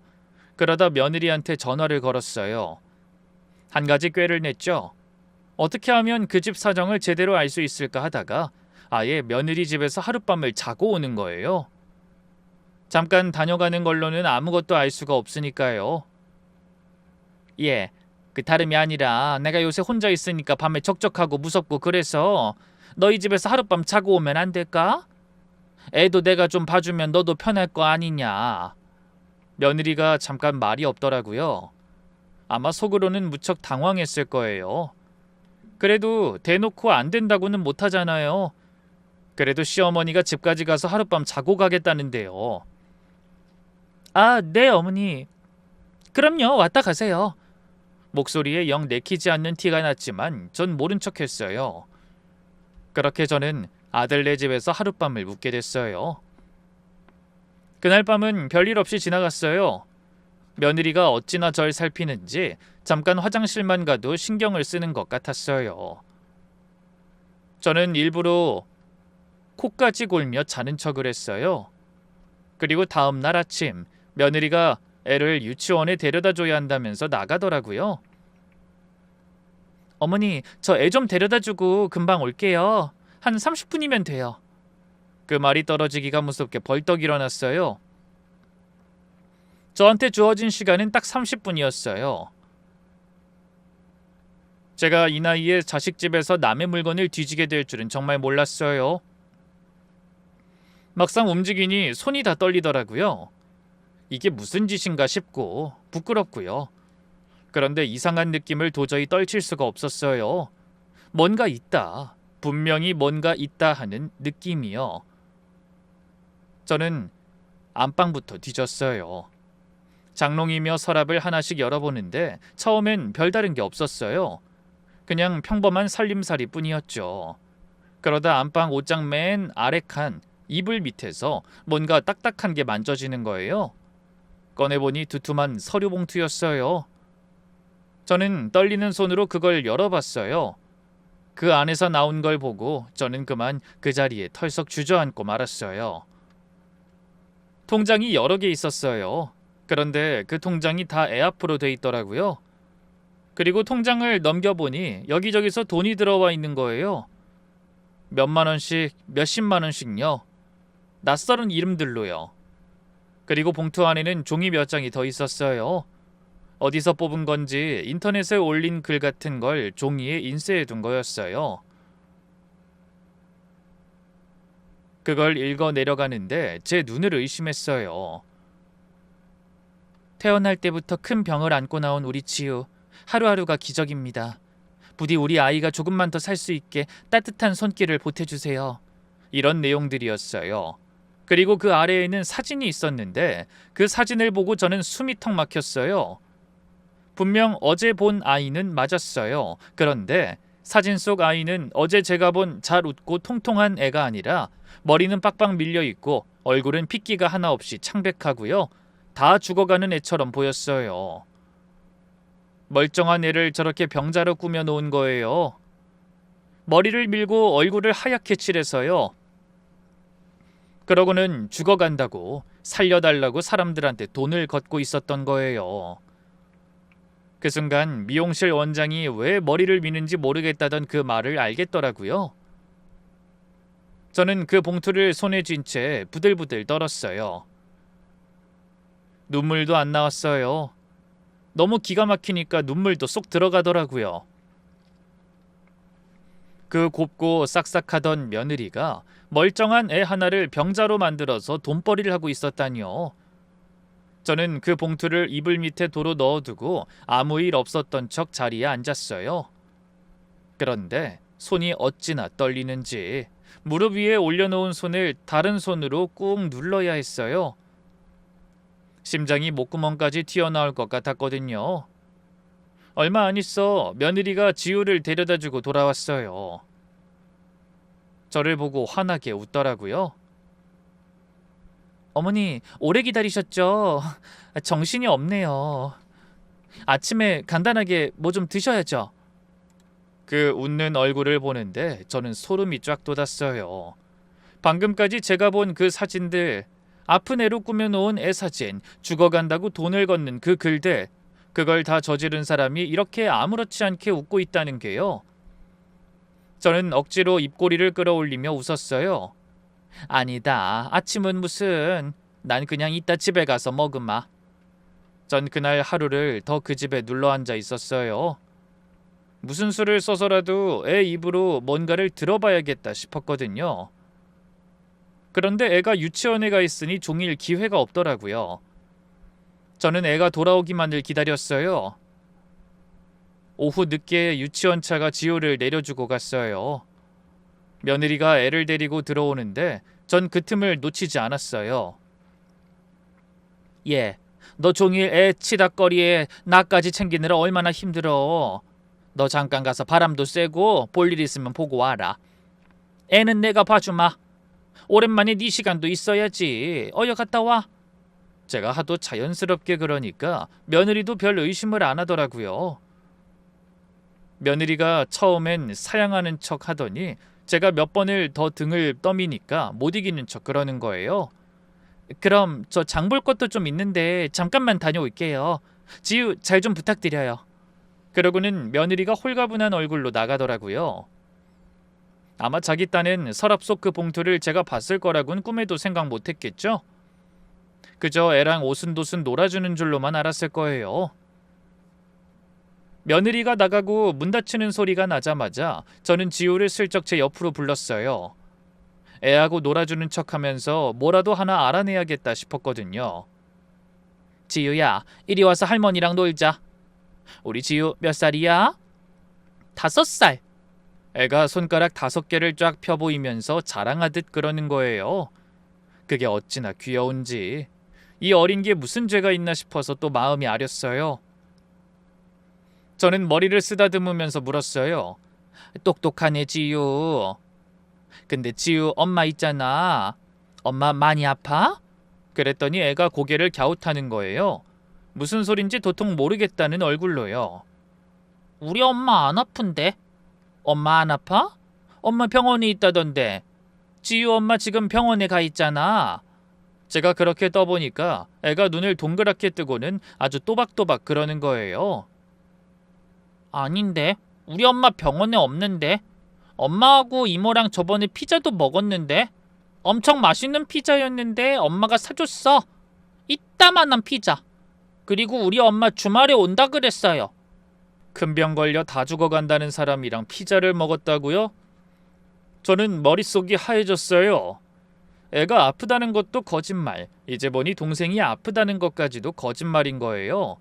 그러다 며느리한테 전화를 걸었어요. 한 가지 꾀를 냈죠. 어떻게 하면 그 집 사정을 제대로 알 수 있을까 하다가 아예 며느리 집에서 하룻밤을 자고 오는 거예요. 잠깐 다녀가는 걸로는 아무것도 알 수가 없으니까요. 예, 그 다름이 아니라 내가 요새 혼자 있으니까 밤에 적적하고 무섭고 그래서 너희 집에서 하룻밤 자고 오면 안 될까? 애도 내가 좀 봐주면 너도 편할 거 아니냐. 며느리가 잠깐 말이 없더라고요. 아마 속으로는 무척 당황했을 거예요. 그래도 대놓고 안 된다고는 못하잖아요. 그래도 시어머니가 집까지 가서 하룻밤 자고 가겠다는데요. 아, 네, 어머니. 그럼요, 왔다 가세요. 목소리에 영 내키지 않는 티가 났지만 전 모른 척했어요. 그렇게 저는 아들네 집에서 하룻밤을 묵게 됐어요. 그날 밤은 별일 없이 지나갔어요. 며느리가 어찌나 절 살피는지 잠깐 화장실만 가도 신경을 쓰는 것 같았어요. 저는 일부러 코까지 골며 자는 척을 했어요. 그리고 다음 날 아침 며느리가 애를 유치원에 데려다 줘야 한다면서 나가더라고요. 어머니, 저 애 좀 데려다 주고 금방 올게요. 한 30분이면 돼요. 그 말이 떨어지기가 무섭게 벌떡 일어났어요. 저한테 주어진 시간은 딱 30분이었어요. 제가 이 나이에 자식 집에서 남의 물건을 뒤지게 될 줄은 정말 몰랐어요. 막상 움직이니 손이 다 떨리더라고요. 이게 무슨 짓인가 싶고 부끄럽고요. 그런데 이상한 느낌을 도저히 떨칠 수가 없었어요. 뭔가 있다. 분명히 뭔가 있다 하는 느낌이요. 저는 안방부터 뒤졌어요. 장롱이며 서랍을 하나씩 열어보는데 처음엔 별다른 게 없었어요. 그냥 평범한 살림살이 뿐이었죠. 그러다 안방 옷장 맨 아래 칸 이불 밑에서 뭔가 딱딱한 게 만져지는 거예요. 꺼내보니 두툼한 서류 봉투였어요. 저는 떨리는 손으로 그걸 열어봤어요. 그 안에서 나온 걸 보고 저는 그만 그 자리에 털썩 주저앉고 말았어요. 통장이 여러 개 있었어요. 그런데 그 통장이 다 애 앞으로 돼 있더라고요. 그리고 통장을 넘겨보니 여기저기서 돈이 들어와 있는 거예요. 몇만 원씩, 몇십만 원씩요. 낯설은 이름들로요. 그리고 봉투 안에는 종이 몇 장이 더 있었어요. 어디서 뽑은 건지 인터넷에 올린 글 같은 걸 종이에 인쇄해 둔 거였어요. 그걸 읽어 내려가는데 제 눈을 의심했어요. 태어날 때부터 큰 병을 안고 나온 우리 지우. 하루하루가 기적입니다. 부디 우리 아이가 조금만 더 살 수 있게 따뜻한 손길을 보태주세요. 이런 내용들이었어요. 그리고 그 아래에는 사진이 있었는데 그 사진을 보고 저는 숨이 턱 막혔어요. 분명 어제 본 아이는 맞았어요. 그런데 사진 속 아이는 어제 제가 본 잘 웃고 통통한 애가 아니라 머리는 빡빡 밀려있고 얼굴은 핏기가 하나 없이 창백하고요. 다 죽어가는 애처럼 보였어요. 멀쩡한 애를 저렇게 병자로 꾸며놓은 거예요. 머리를 밀고 얼굴을 하얗게 칠해서요. 그러고는 죽어간다고 살려달라고 사람들한테 돈을 걷고 있었던 거예요. 그 순간 미용실 원장이 왜 머리를 미는지 모르겠다던 그 말을 알겠더라고요. 저는 그 봉투를 손에 쥔 채 부들부들 떨었어요. 눈물도 안 나왔어요. 너무 기가 막히니까 눈물도 쏙 들어가더라고요. 그 곱고 싹싹하던 며느리가 멀쩡한 애 하나를 병자로 만들어서 돈벌이를 하고 있었다니요. 저는 그 봉투를 이불 밑에 도로 넣어두고 아무 일 없었던 척 자리에 앉았어요. 그런데 손이 어찌나 떨리는지 무릎 위에 올려놓은 손을 다른 손으로 꾹 눌러야 했어요. 심장이 목구멍까지 튀어나올 것 같았거든요. 얼마 안 있어 며느리가 지우를 데려다주고 돌아왔어요. 저를 보고 환하게 웃더라고요. 어머니, 오래 기다리셨죠? 정신이 없네요. 아침에 간단하게 뭐 좀 드셔야죠. 그 웃는 얼굴을 보는데 저는 소름이 쫙 돋았어요. 방금까지 제가 본 그 사진들, 아픈 애로 꾸며놓은 애 사진, 죽어간다고 돈을 걷는 그 글들, 그걸 다 저지른 사람이 이렇게 아무렇지 않게 웃고 있다는 게요. 저는 억지로 입꼬리를 끌어올리며 웃었어요. 아니다. 아침은 무슨. 난 그냥 이따 집에 가서 먹으마. 전 그날 하루를 더 그 집에 눌러앉아 있었어요. 무슨 수를 써서라도 애 입으로 뭔가를 들어봐야겠다 싶었거든요. 그런데 애가 유치원에 가 있으니 종일 기회가 없더라고요. 저는 애가 돌아오기만을 기다렸어요. 오후 늦게 유치원차가 지우를 내려주고 갔어요. 며느리가 애를 데리고 들어오는데 전 그 틈을 놓치지 않았어요. 얘, 너 종일 애 치닥거리에 나까지 챙기느라 얼마나 힘들어. 너 잠깐 가서 바람도 쐬고 볼 일 있으면 보고 와라. 애는 내가 봐주마. 오랜만에 네 시간도 있어야지. 어여 갔다 와. 제가 하도 자연스럽게 그러니까 며느리도 별 의심을 안 하더라고요. 며느리가 처음엔 사양하는 척 하더니 제가 몇 번을 더 등을 떠미니까 못 이기는 척 그러는 거예요. 그럼 저 장볼 것도 좀 있는데 잠깐만 다녀올게요. 지우 잘 좀 부탁드려요. 그러고는 며느리가 홀가분한 얼굴로 나가더라고요. 아마 자기 딴엔 서랍 속 그 봉투를 제가 봤을 거라고는 꿈에도 생각 못했겠죠? 그저 애랑 오순도순 놀아주는 줄로만 알았을 거예요. 며느리가 나가고 문 닫히는 소리가 나자마자 저는 지우를 슬쩍 제 옆으로 불렀어요. 애하고 놀아주는 척하면서 뭐라도 하나 알아내야겠다 싶었거든요. 지우야, 이리 와서 할머니랑 놀자. 우리 지우 몇 살이야? 5살. 애가 손가락 5개를 쫙 펴 보이면서 자랑하듯 그러는 거예요. 그게 어찌나 귀여운지. 이 어린 게 무슨 죄가 있나 싶어서 또 마음이 아렸어요. 저는 머리를 쓰다듬으면서 물었어요. 똑똑하네 지우. 근데 지우 엄마 있잖아. 엄마 많이 아파? 그랬더니 애가 고개를 갸웃하는 거예요. 무슨 소린지 도통 모르겠다는 얼굴로요. 우리 엄마 안 아픈데? 엄마 안 아파? 엄마 병원에 있다던데. 지유 엄마 지금 병원에 가 있잖아. 제가 그렇게 떠보니까 애가 눈을 동그랗게 뜨고는 아주 또박또박 그러는 거예요. 아닌데. 우리 엄마 병원에 없는데. 엄마하고 이모랑 저번에 피자도 먹었는데. 엄청 맛있는 피자였는데 엄마가 사줬어. 이따만한 피자. 그리고 우리 엄마 주말에 온다 그랬어요. 큰 병 걸려 다 죽어간다는 사람이랑 피자를 먹었다고요? 저는 머릿속이 하얘졌어요. 애가 아프다는 것도 거짓말, 이제 보니 동생이 아프다는 것까지도 거짓말인 거예요.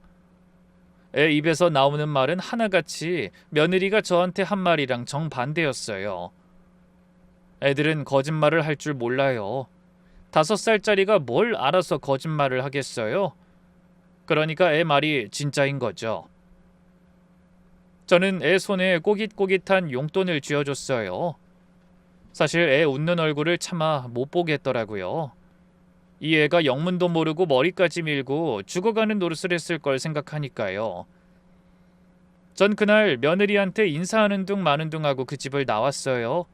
애 입에서 나오는 말은 하나같이 며느리가 저한테 한 말이랑 정반대였어요. 애들은 거짓말을 할 줄 몰라요. 5살짜리가 뭘 알아서 거짓말을 하겠어요? 그러니까 애 말이 진짜인 거죠. 저는 애 손에 꼬깃꼬깃한 용돈을 쥐어줬어요. 사실 애 웃는 얼굴을 차마 못 보겠더라고요. 이 애가 영문도 모르고 머리까지 밀고 죽어가는 노릇을 했을 걸 생각하니까요. 전 그날 며느리한테 인사하는 둥 마는 둥 하고 그 집을 나왔어요.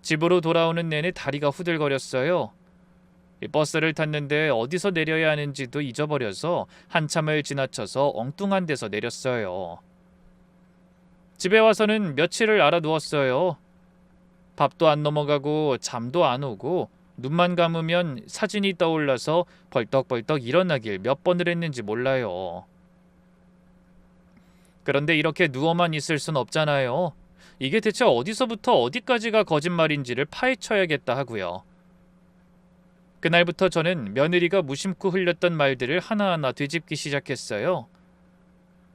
집으로 돌아오는 내내 다리가 후들거렸어요. 버스를 탔는데 어디서 내려야 하는지도 잊어버려서 한참을 지나쳐서 엉뚱한 데서 내렸어요. 집에 와서는 며칠을 알아누웠어요. 밥도 안 넘어가고 잠도 안 오고 눈만 감으면 사진이 떠올라서 벌떡벌떡 일어나길 몇 번을 했는지 몰라요. 그런데 이렇게 누워만 있을 순 없잖아요. 이게 대체 어디서부터 어디까지가 거짓말인지를 파헤쳐야겠다 하고요. 그날부터 저는 며느리가 무심코 흘렸던 말들을 하나하나 되짚기 시작했어요.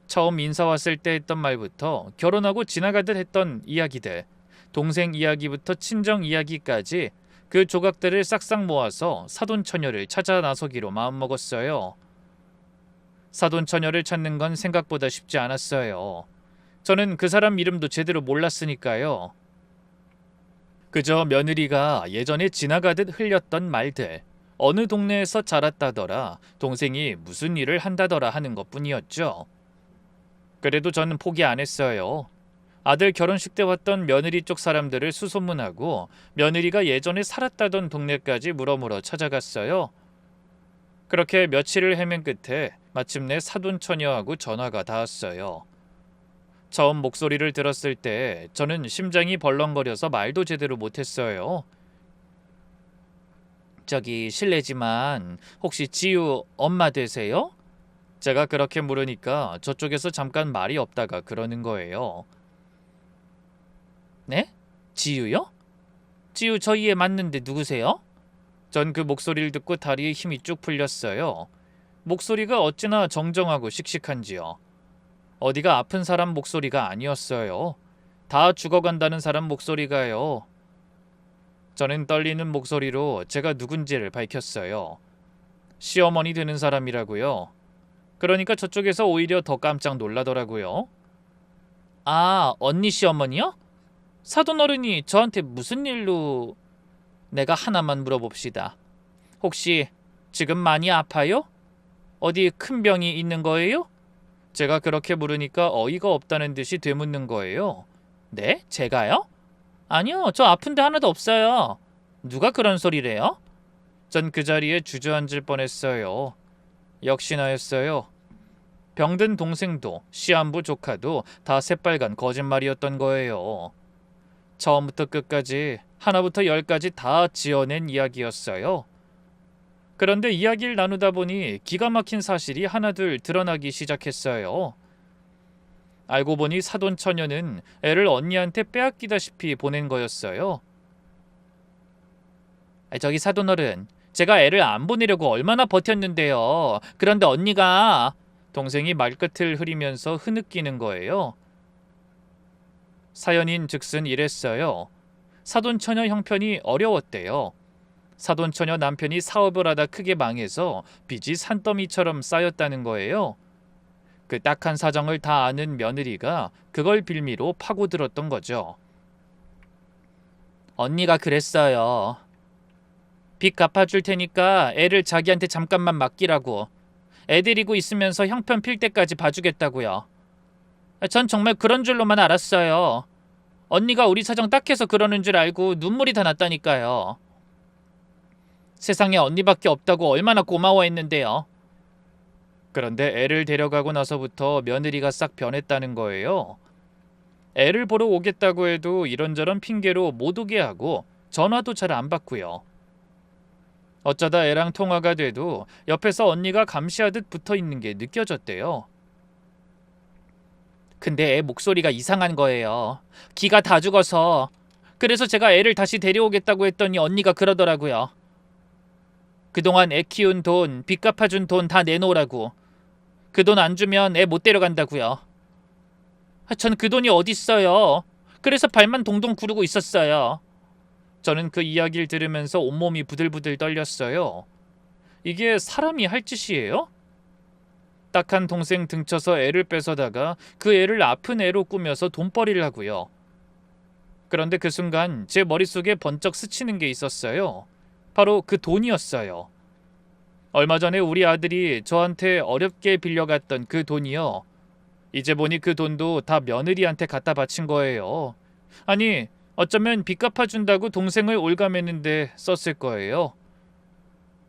처음 인사 왔을 때 했던 말부터 결혼하고 지나가듯 했던 이야기들, 동생 이야기부터 친정 이야기까지 그 조각들을 싹싹 모아서 사돈처녀를 찾아 나서기로 마음먹었어요. 사돈처녀를 찾는 건 생각보다 쉽지 않았어요. 저는 그 사람 이름도 제대로 몰랐으니까요. 그저 며느리가 예전에 지나가듯 흘렸던 말들, 어느 동네에서 자랐다더라, 동생이 무슨 일을 한다더라 하는 것뿐이었죠. 그래도 저는 포기 안 했어요. 아들 결혼식 때 왔던 며느리 쪽 사람들을 수소문하고 며느리가 예전에 살았다던 동네까지 물어물어 찾아갔어요. 그렇게 며칠을 헤맨 끝에 마침내 사돈처녀하고 전화가 닿았어요. 처음 목소리를 들었을 때 저는 심장이 벌렁거려서 말도 제대로 못했어요. 저기 실례지만 혹시 지우 엄마 되세요? 제가 그렇게 물으니까 저쪽에서 잠깐 말이 없다가 그러는 거예요. 네? 지우요? 지우 저희에 맞는데 누구세요? 전 그 목소리를 듣고 다리에 힘이 쭉 풀렸어요. 목소리가 어찌나 정정하고 씩씩한지요. 어디가 아픈 사람 목소리가 아니었어요. 다 죽어간다는 사람 목소리가요. 저는 떨리는 목소리로 제가 누군지를 밝혔어요. 시어머니 되는 사람이라고요. 그러니까 저쪽에서 오히려 더 깜짝 놀라더라고요. 아, 언니 시어머니요? 사돈어른이 저한테 무슨 일로... 내가 하나만 물어봅시다. 혹시 지금 많이 아파요? 어디 큰 병이 있는 거예요? 제가 그렇게 물으니까 어이가 없다는 듯이 되묻는 거예요. 네? 제가요? 아니요, 저 아픈데 하나도 없어요. 누가 그런 소리래요? 전 그 자리에 주저앉을 뻔했어요. 역시나였어요. 병든 동생도 시한부 조카도 다 새빨간 거짓말이었던 거예요. 처음부터 끝까지 하나부터 열까지 다 지어낸 이야기였어요. 그런데 이야기를 나누다 보니 기가 막힌 사실이 하나둘 드러나기 시작했어요. 알고 보니 사돈 처녀는 애를 언니한테 빼앗기다시피 보낸 거였어요. 저기 사돈어른, 제가 애를 안 보내려고 얼마나 버텼는데요. 그런데 언니가... 동생이 말끝을 흐리면서 흐느끼는 거예요. 사연인 즉슨 이랬어요. 사돈처녀 형편이 어려웠대요. 사돈처녀 남편이 사업을 하다 크게 망해서 빚이 산더미처럼 쌓였다는 거예요. 그 딱한 사정을 다 아는 며느리가 그걸 빌미로 파고들었던 거죠. 언니가 그랬어요. 빚 갚아줄 테니까 애를 자기한테 잠깐만 맡기라고. 애 데리고 있으면서 형편 필 때까지 봐주겠다고요. 전 정말 그런 줄로만 알았어요. 언니가 우리 사정 딱해서 그러는 줄 알고 눈물이 다 났다니까요. 세상에 언니밖에 없다고 얼마나 고마워했는데요. 그런데 애를 데려가고 나서부터 며느리가 싹 변했다는 거예요. 애를 보러 오겠다고 해도 이런저런 핑계로 못 오게 하고 전화도 잘 안 받고요. 어쩌다 애랑 통화가 돼도 옆에서 언니가 감시하듯 붙어있는 게 느껴졌대요. 근데 애 목소리가 이상한 거예요. 기가 다 죽어서. 그래서 제가 애를 다시 데려오겠다고 했더니 언니가 그러더라고요. 그동안 애 키운 돈, 빚 갚아준 돈 다 내놓으라고. 그 돈 안 주면 애 못 데려간다고요. 전 그 돈이 어딨어요. 그래서 발만 동동 구르고 있었어요. 저는 그 이야기를 들으면서 온몸이 부들부들 떨렸어요. 이게 사람이 할 짓이에요? 딱한 동생 등쳐서 애를 뺏어다가 그 애를 아픈 애로 꾸며서 돈벌이를 하고요. 그런데 그 순간 제 머릿속에 번쩍 스치는 게 있었어요. 바로 그 돈이었어요. 얼마 전에 우리 아들이 저한테 어렵게 빌려갔던 그 돈이요. 이제 보니 그 돈도 다 며느리한테 갖다 바친 거예요. 아니, 어쩌면 빚 갚아준다고 동생을 올가매는데 썼을 거예요.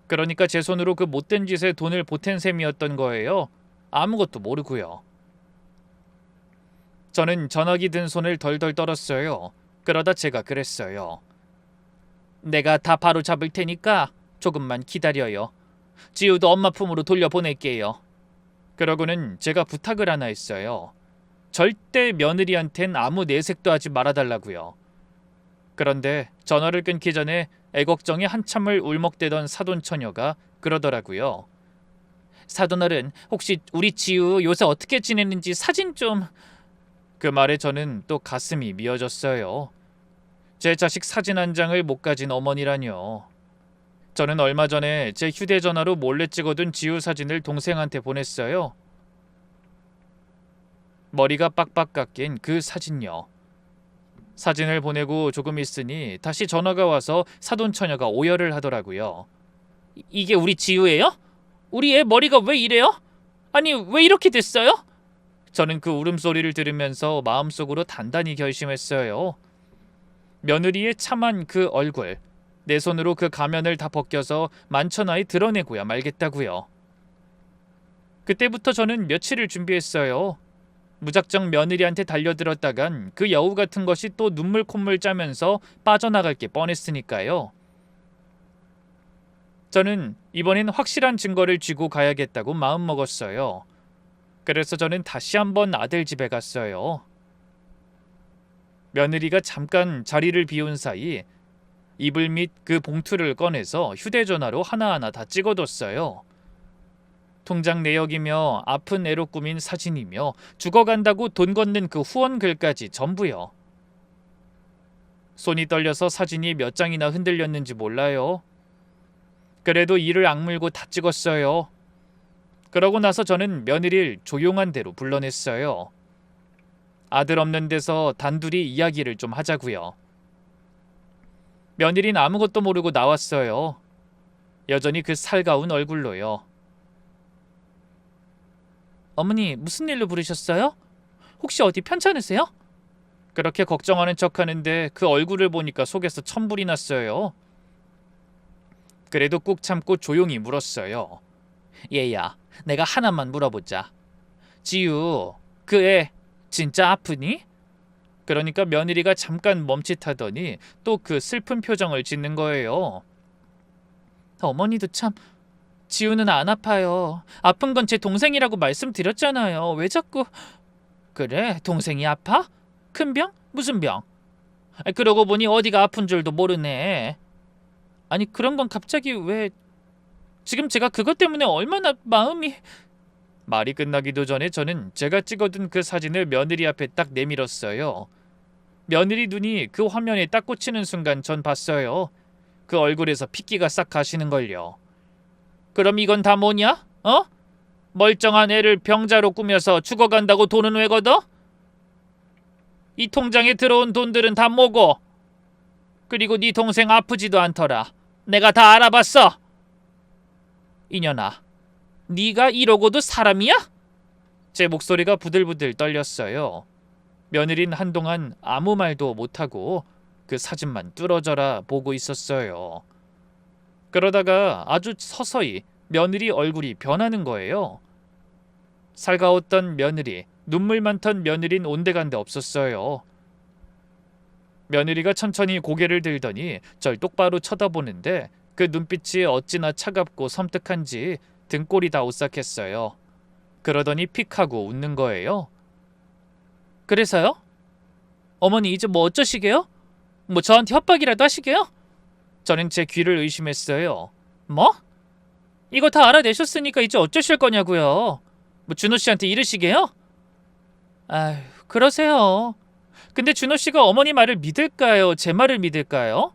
그러니까 제 손으로 그 못된 짓에 돈을 보탠 셈이었던 거예요. 아무것도 모르고요. 저는 전화기 든 손을 덜덜 떨었어요. 그러다 제가 그랬어요. 내가 다 바로 잡을 테니까 조금만 기다려요. 지우도 엄마 품으로 돌려보낼게요. 그러고는 제가 부탁을 하나 했어요. 절대 며느리한텐 아무 내색도 하지 말아달라고요. 그런데 전화를 끊기 전에 애걱정이 한참을 울먹대던 사돈처녀가 그러더라고요. 사돈어른, 혹시 우리 지우 요새 어떻게 지내는지 사진 좀... 그 말에 저는 또 가슴이 미어졌어요. 제 자식 사진 한 장을 못 가진 어머니라뇨. 저는 얼마 전에 제 휴대전화로 몰래 찍어둔 지우 사진을 동생한테 보냈어요. 머리가 빡빡 깎인 그 사진요. 사진을 보내고 조금 있으니 다시 전화가 와서 사돈처녀가 오열을 하더라고요. 이게 우리 지우예요? 우리 애 머리가 왜 이래요? 아니, 왜 이렇게 됐어요? 저는 그 울음소리를 들으면서 마음속으로 단단히 결심했어요. 며느리의 참한 그 얼굴, 내 손으로 그 가면을 다 벗겨서 만천하에 드러내고야 말겠다고요. 그때부터 저는 며칠을 준비했어요. 무작정 며느리한테 달려들었다간 그 여우 같은 것이 또 눈물 콧물 짜면서 빠져나갈 게 뻔했으니까요. 저는 이번엔 확실한 증거를 쥐고 가야겠다고 마음먹었어요. 그래서 저는 다시 한번 아들 집에 갔어요. 며느리가 잠깐 자리를 비운 사이 이불 밑 그 봉투를 꺼내서 휴대전화로 하나하나 다 찍어뒀어요. 통장 내역이며 아픈 애로 꾸민 사진이며 죽어간다고 돈 걷는 그 후원 글까지 전부요. 손이 떨려서 사진이 몇 장이나 흔들렸는지 몰라요. 그래도 이를 악물고 다 찍었어요. 그러고 나서 저는 며느리를 조용한 데로 불러냈어요. 아들 없는 데서 단둘이 이야기를 좀 하자고요. 며느리는 아무것도 모르고 나왔어요. 여전히 그 살가운 얼굴로요. 어머니, 무슨 일로 부르셨어요? 혹시 어디 편찮으세요? 그렇게 걱정하는 척하는데 그 얼굴을 보니까 속에서 천불이 났어요. 그래도 꾹 참고 조용히 물었어요. 얘야, 내가 하나만 물어보자. 지유, 그 애 진짜 아프니? 그러니까 며느리가 잠깐 멈칫하더니 또 그 슬픈 표정을 짓는 거예요. 어머니도 참... 지우는 안 아파요. 아픈 건 제 동생이라고 말씀드렸잖아요. 왜 자꾸... 그래, 동생이 아파? 큰 병? 무슨 병? 그러고 보니 어디가 아픈 줄도 모르네. 아니, 그런 건 갑자기 왜... 지금 제가 그것 때문에 얼마나 마음이... 말이 끝나기도 전에 저는 제가 찍어둔 그 사진을 며느리 앞에 딱 내밀었어요. 며느리 눈이 그 화면에 딱 꽂히는 순간 전 봤어요. 그 얼굴에서 핏기가 싹 가시는걸요. 그럼 이건 다 뭐냐? 어? 멀쩡한 애를 병자로 꾸며서 죽어간다고 돈은 왜 걷어? 이 통장에 들어온 돈들은 다 뭐고? 그리고 네 동생 아프지도 않더라. 내가 다 알아봤어. 이년아, 네가 이러고도 사람이야? 제 목소리가 부들부들 떨렸어요. 며느리는 한동안 아무 말도 못하고 그 사진만 뚫어져라 보고 있었어요. 그러다가 아주 서서히 며느리 얼굴이 변하는 거예요. 살가웠던 며느리, 눈물 많던 며느리는 온데간데 없었어요. 며느리가 천천히 고개를 들더니 절 똑바로 쳐다보는데 그 눈빛이 어찌나 차갑고 섬뜩한지 등골이 다 오싹했어요. 그러더니 픽 하고 웃는 거예요. 그래서요? 어머니 이제 뭐 어쩌시게요? 뭐 저한테 협박이라도 하시게요? 저는 제 귀를 의심했어요. 뭐? 이거 다 알아내셨으니까 이제 어쩌실 거냐고요. 뭐 준호 씨한테 이르시게요? 아휴, 그러세요. 근데 준호 씨가 어머니 말을 믿을까요? 제 말을 믿을까요?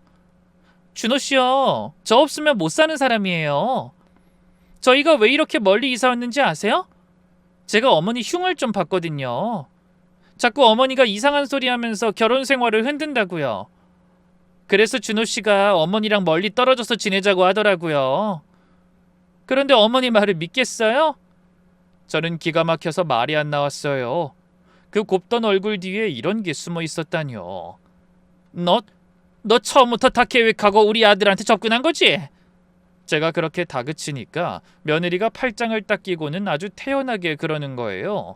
준호 씨요, 저 없으면 못 사는 사람이에요. 저희가 왜 이렇게 멀리 이사 왔는지 아세요? 제가 어머니 흉을 좀 봤거든요. 자꾸 어머니가 이상한 소리 하면서 결혼 생활을 흔든다고요. 그래서 준호 씨가 어머니랑 멀리 떨어져서 지내자고 하더라고요. 그런데 어머니 말을 믿겠어요? 저는 기가 막혀서 말이 안 나왔어요. 그 곱던 얼굴 뒤에 이런 게 숨어 있었다뇨. 너 처음부터 다 계획하고 우리 아들한테 접근한 거지? 제가 그렇게 다그치니까 며느리가 팔짱을 딱 끼고는 아주 태연하게 그러는 거예요.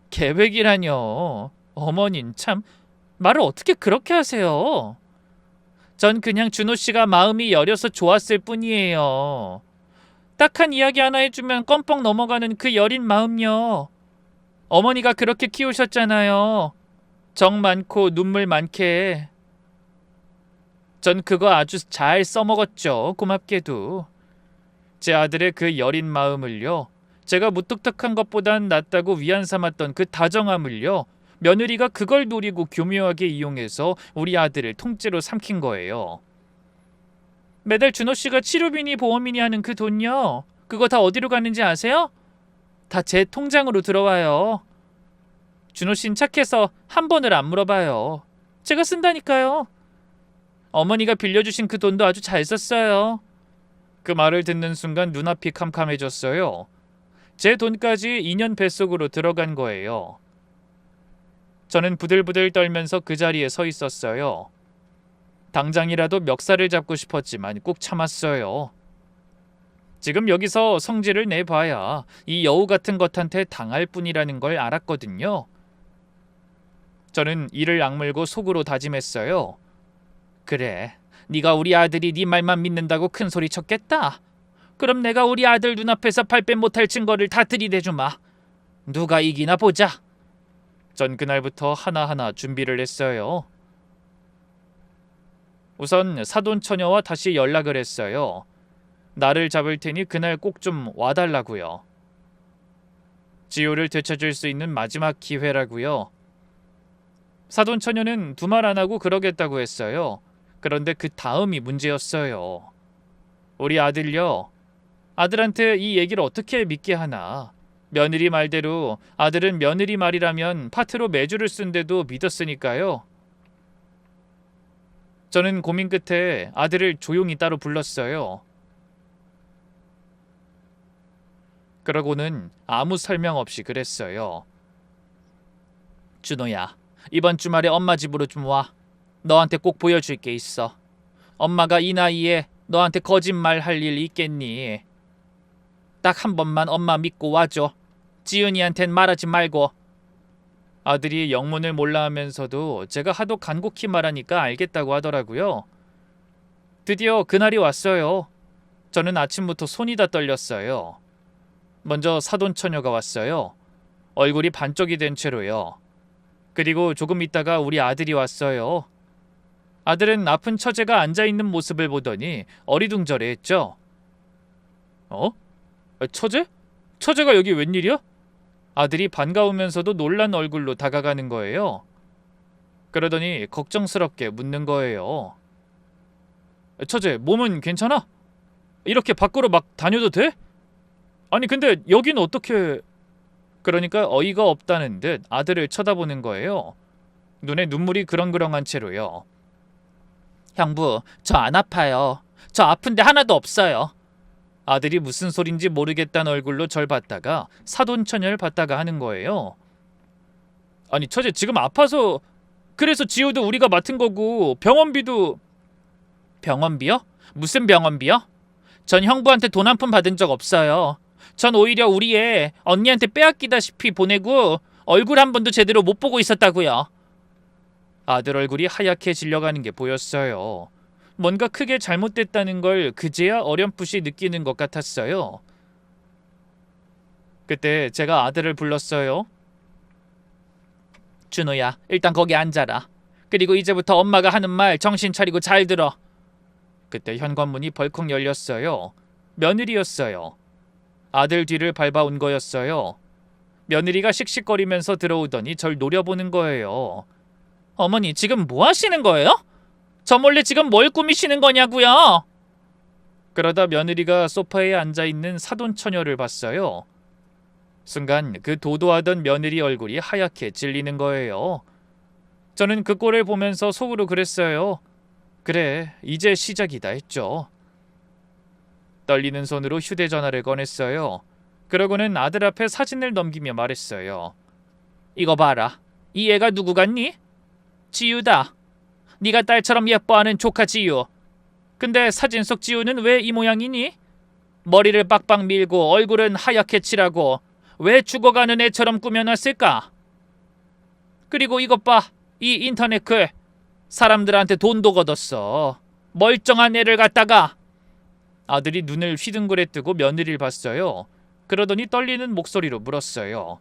계획이라뇨. 어머닌 참 말을 어떻게 그렇게 하세요? 전 그냥 준호 씨가 마음이 여려서 좋았을 뿐이에요. 딱한 이야기 하나 해주면 껌뻑 넘어가는 그 여린 마음요. 어머니가 그렇게 키우셨잖아요. 정 많고 눈물 많게. 전 그거 아주 잘 써먹었죠. 고맙게도. 제 아들의 그 여린 마음을요. 제가 무뚝뚝한 것보단 낫다고 위안 삼았던 그 다정함을요. 며느리가 그걸 노리고 교묘하게 이용해서 우리 아들을 통째로 삼킨 거예요. 매달 준호 씨가 치료비니 보험이니 하는 그 돈요. 그거 다 어디로 가는지 아세요? 다 제 통장으로 들어와요. 준호 씨는 착해서 한 번을 안 물어봐요. 제가 쓴다니까요. 어머니가 빌려주신 그 돈도 아주 잘 썼어요. 그 말을 듣는 순간 눈앞이 캄캄해졌어요. 제 돈까지 2년 뱃속으로 들어간 거예요. 저는 부들부들 떨면서 그 자리에 서 있었어요. 당장이라도 멱살을 잡고 싶었지만 꾹 참았어요. 지금 여기서 성질을 내봐야 이 여우 같은 것한테 당할 뿐이라는 걸 알았거든요. 저는 이를 악물고 속으로 다짐했어요. 그래, 네가 우리 아들이 네 말만 믿는다고 큰 소리 쳤겠다. 그럼 내가 우리 아들 눈앞에서 발뺌 못할 증거를 다 들이대주마. 누가 이기나 보자. 전 그날부터 하나하나 준비를 했어요. 우선 사돈처녀와 다시 연락을 했어요. 나를 잡을 테니 그날 꼭 좀 와달라고요. 지우를 되찾을 수 있는 마지막 기회라고요. 사돈처녀는 두말 안 하고 그러겠다고 했어요. 그런데 그 다음이 문제였어요. 우리 아들요. 아들한테 이 얘기를 어떻게 믿게 하나. 며느리 말대로 아들은 며느리 말이라면 파트로 매주를 쓴데도 믿었으니까요. 저는 고민 끝에 아들을 조용히 따로 불렀어요. 그러고는 아무 설명 없이 그랬어요. 준호야, 이번 주말에 엄마 집으로 좀 와. 너한테 꼭 보여줄 게 있어. 엄마가 이 나이에 너한테 거짓말 할 일 있겠니? 딱 한 번만 엄마 믿고 와줘. 지은이한텐 말하지 말고. 아들이 영문을 몰라 하면서도 제가 하도 간곡히 말하니까 알겠다고 하더라고요. 드디어 그날이 왔어요. 저는 아침부터 손이 다 떨렸어요. 먼저 사돈처녀가 왔어요. 얼굴이 반쪽이 된 채로요. 그리고 조금 있다가 우리 아들이 왔어요. 아들은 아픈 처제가 앉아있는 모습을 보더니 어리둥절해했죠. 어? 처제? 처제가 여기 웬일이야? 아들이 반가우면서도 놀란 얼굴로 다가가는 거예요. 그러더니 걱정스럽게 묻는 거예요. 처제, 몸은 괜찮아? 이렇게 밖으로 막 다녀도 돼? 아니 근데 여긴 어떻게... 그러니까 어이가 없다는 듯 아들을 쳐다보는 거예요. 눈에 눈물이 그렁그렁한 채로요. 형부, 저 안 아파요. 저 아픈데 하나도 없어요. 아들이 무슨 소린지 모르겠다는 얼굴로 절 봤다가 사돈처녀를 봤다가 하는 거예요. 아니 처제 지금 아파서 그래서 지우도 우리가 맡은 거고 병원비도... 병원비요? 무슨 병원비요? 전 형부한테 돈 한 푼 받은 적 없어요. 전 오히려 우리 애 언니한테 빼앗기다시피 보내고 얼굴 한 번도 제대로 못 보고 있었다고요. 아들 얼굴이 하얗게 질려가는 게 보였어요. 뭔가 크게 잘못됐다는 걸 그제야 어렴풋이 느끼는 것 같았어요. 그때 제가 아들을 불렀어요. 준호야, 일단 거기 앉아라. 그리고 이제부터 엄마가 하는 말 정신 차리고 잘 들어. 그때 현관문이 벌컥 열렸어요. 며느리였어요. 아들 뒤를 밟아온 거였어요. 며느리가 씩씩거리면서 들어오더니 절 노려보는 거예요. 어머니, 지금 뭐 하시는 거예요? 저 몰래 지금 뭘 꾸미시는 거냐고요? 그러다 며느리가 소파에 앉아있는 사돈처녀를 봤어요. 순간 그 도도하던 며느리 얼굴이 하얗게 질리는 거예요. 저는 그 꼴을 보면서 속으로 그랬어요. 그래, 이제 시작이다 했죠. 떨리는 손으로 휴대전화를 꺼냈어요. 그러고는 아들 앞에 사진을 넘기며 말했어요. 이거 봐라. 이 애가 누구 같니? 지유다. 네가 딸처럼 예뻐하는 조카 지유. 근데 사진 속 지유는 왜 이 모양이니? 머리를 빡빡 밀고 얼굴은 하얗게 칠하고 왜 죽어가는 애처럼 꾸며놨을까? 그리고 이것 봐. 이 인터넷 글. 사람들한테 돈도 걷었어. 멀쩡한 애를 갖다가. 아들이 눈을 휘둥그레 뜨고 며느리를 봤어요. 그러더니 떨리는 목소리로 물었어요.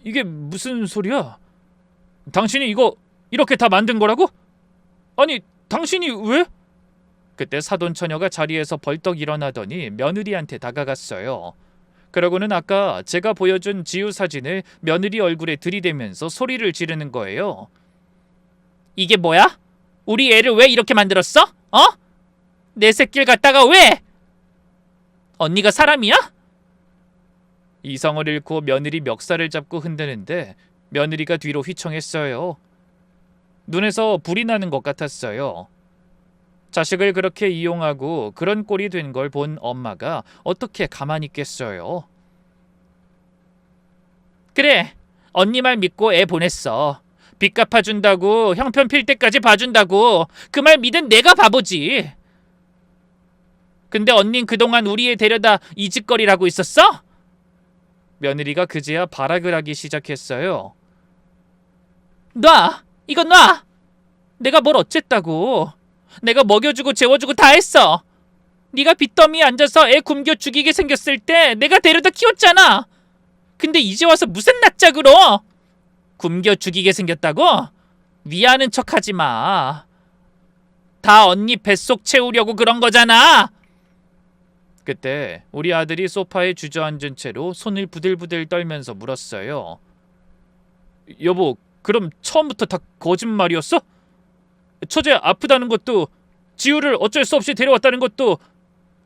이게 무슨 소리야? 당신이 이거 이렇게 다 만든 거라고? 아니, 당신이 왜? 그때 사돈처녀가 자리에서 벌떡 일어나더니 며느리한테 다가갔어요. 그러고는 아까 제가 보여준 지우 사진을 며느리 얼굴에 들이대면서 소리를 지르는 거예요. 이게 뭐야? 우리 애를 왜 이렇게 만들었어? 어? 내 새끼를 갖다가 왜? 언니가 사람이야? 이성을 잃고 며느리 멱살을 잡고 흔드는데 며느리가 뒤로 휘청했어요. 눈에서 불이 나는 것 같았어요. 자식을 그렇게 이용하고 그런 꼴이 된 걸 본 엄마가 어떻게 가만히 있겠어요. 그래, 언니 말 믿고 애 보냈어. 빚 갚아준다고 형편 필 때까지 봐준다고 그 말 믿은 내가 바보지. 근데 언닌 그동안 우리 애 데려다 이 짓거리를 하고 있었어? 며느리가 그제야 발악을 하기 시작했어요. 놔! 이거 놔! 내가 뭘 어쨌다고. 내가 먹여주고 재워주고 다 했어. 네가 빚더미에 앉아서 애 굶겨 죽이게 생겼을 때 내가 데려다 키웠잖아. 근데 이제 와서 무슨 낯짝으로 굶겨 죽이게 생겼다고? 미안한 척하지 마. 다 언니 뱃속 채우려고 그런 거잖아. 그때 우리 아들이 소파에 주저앉은 채로 손을 부들부들 떨면서 물었어요. 여보, 그럼 처음부터 다 거짓말이었어? 처제 아프다는 것도, 지우를 어쩔 수 없이 데려왔다는 것도,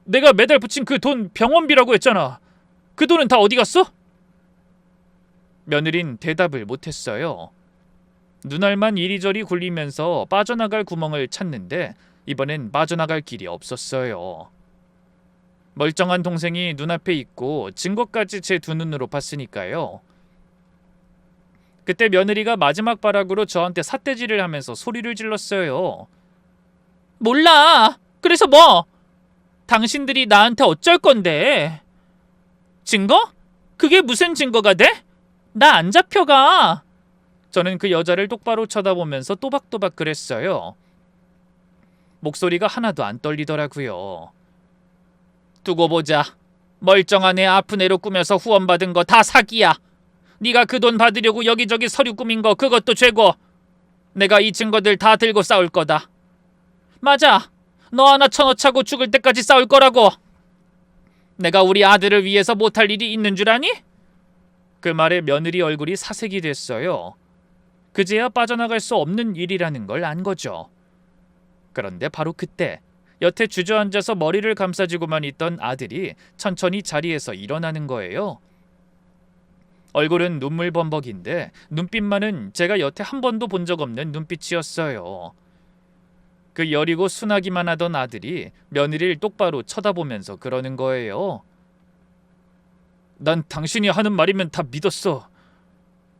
내가 매달 붙인 그 돈 병원비라고 했잖아. 그 돈은 다 어디 갔어? 며느린 대답을 못했어요. 눈알만 이리저리 굴리면서 빠져나갈 구멍을 찾는데 이번엔 빠져나갈 길이 없었어요. 멀쩡한 동생이 눈앞에 있고 증거까지 제 두 눈으로 봤으니까요. 그때 며느리가 마지막 발악으로 저한테 삿대질을 하면서 소리를 질렀어요. 몰라. 그래서 뭐? 당신들이 나한테 어쩔 건데? 증거? 그게 무슨 증거가 돼? 나 안 잡혀가. 저는 그 여자를 똑바로 쳐다보면서 또박또박 그랬어요. 목소리가 하나도 안 떨리더라고요. 두고 보자. 멀쩡한 애 아픈 애로 꾸며서 후원받은 거 다 사기야. 네가 그 돈 받으려고 여기저기 서류 꾸민 거 그것도 죄고. 내가 이 증거들 다 들고 싸울 거다. 맞아. 너 하나 쳐넣자고 죽을 때까지 싸울 거라고. 내가 우리 아들을 위해서 못할 일이 있는 줄 아니? 그 말에 며느리 얼굴이 사색이 됐어요. 그제야 빠져나갈 수 없는 일이라는 걸 안 거죠. 그런데 바로 그때 여태 주저앉아서 머리를 감싸주고만 있던 아들이 천천히 자리에서 일어나는 거예요. 얼굴은 눈물 범벅인데 눈빛만은 제가 여태 한 번도 본 적 없는 눈빛이었어요. 그 여리고 순하기만 하던 아들이 며느리를 똑바로 쳐다보면서 그러는 거예요. 난 당신이 하는 말이면 다 믿었어.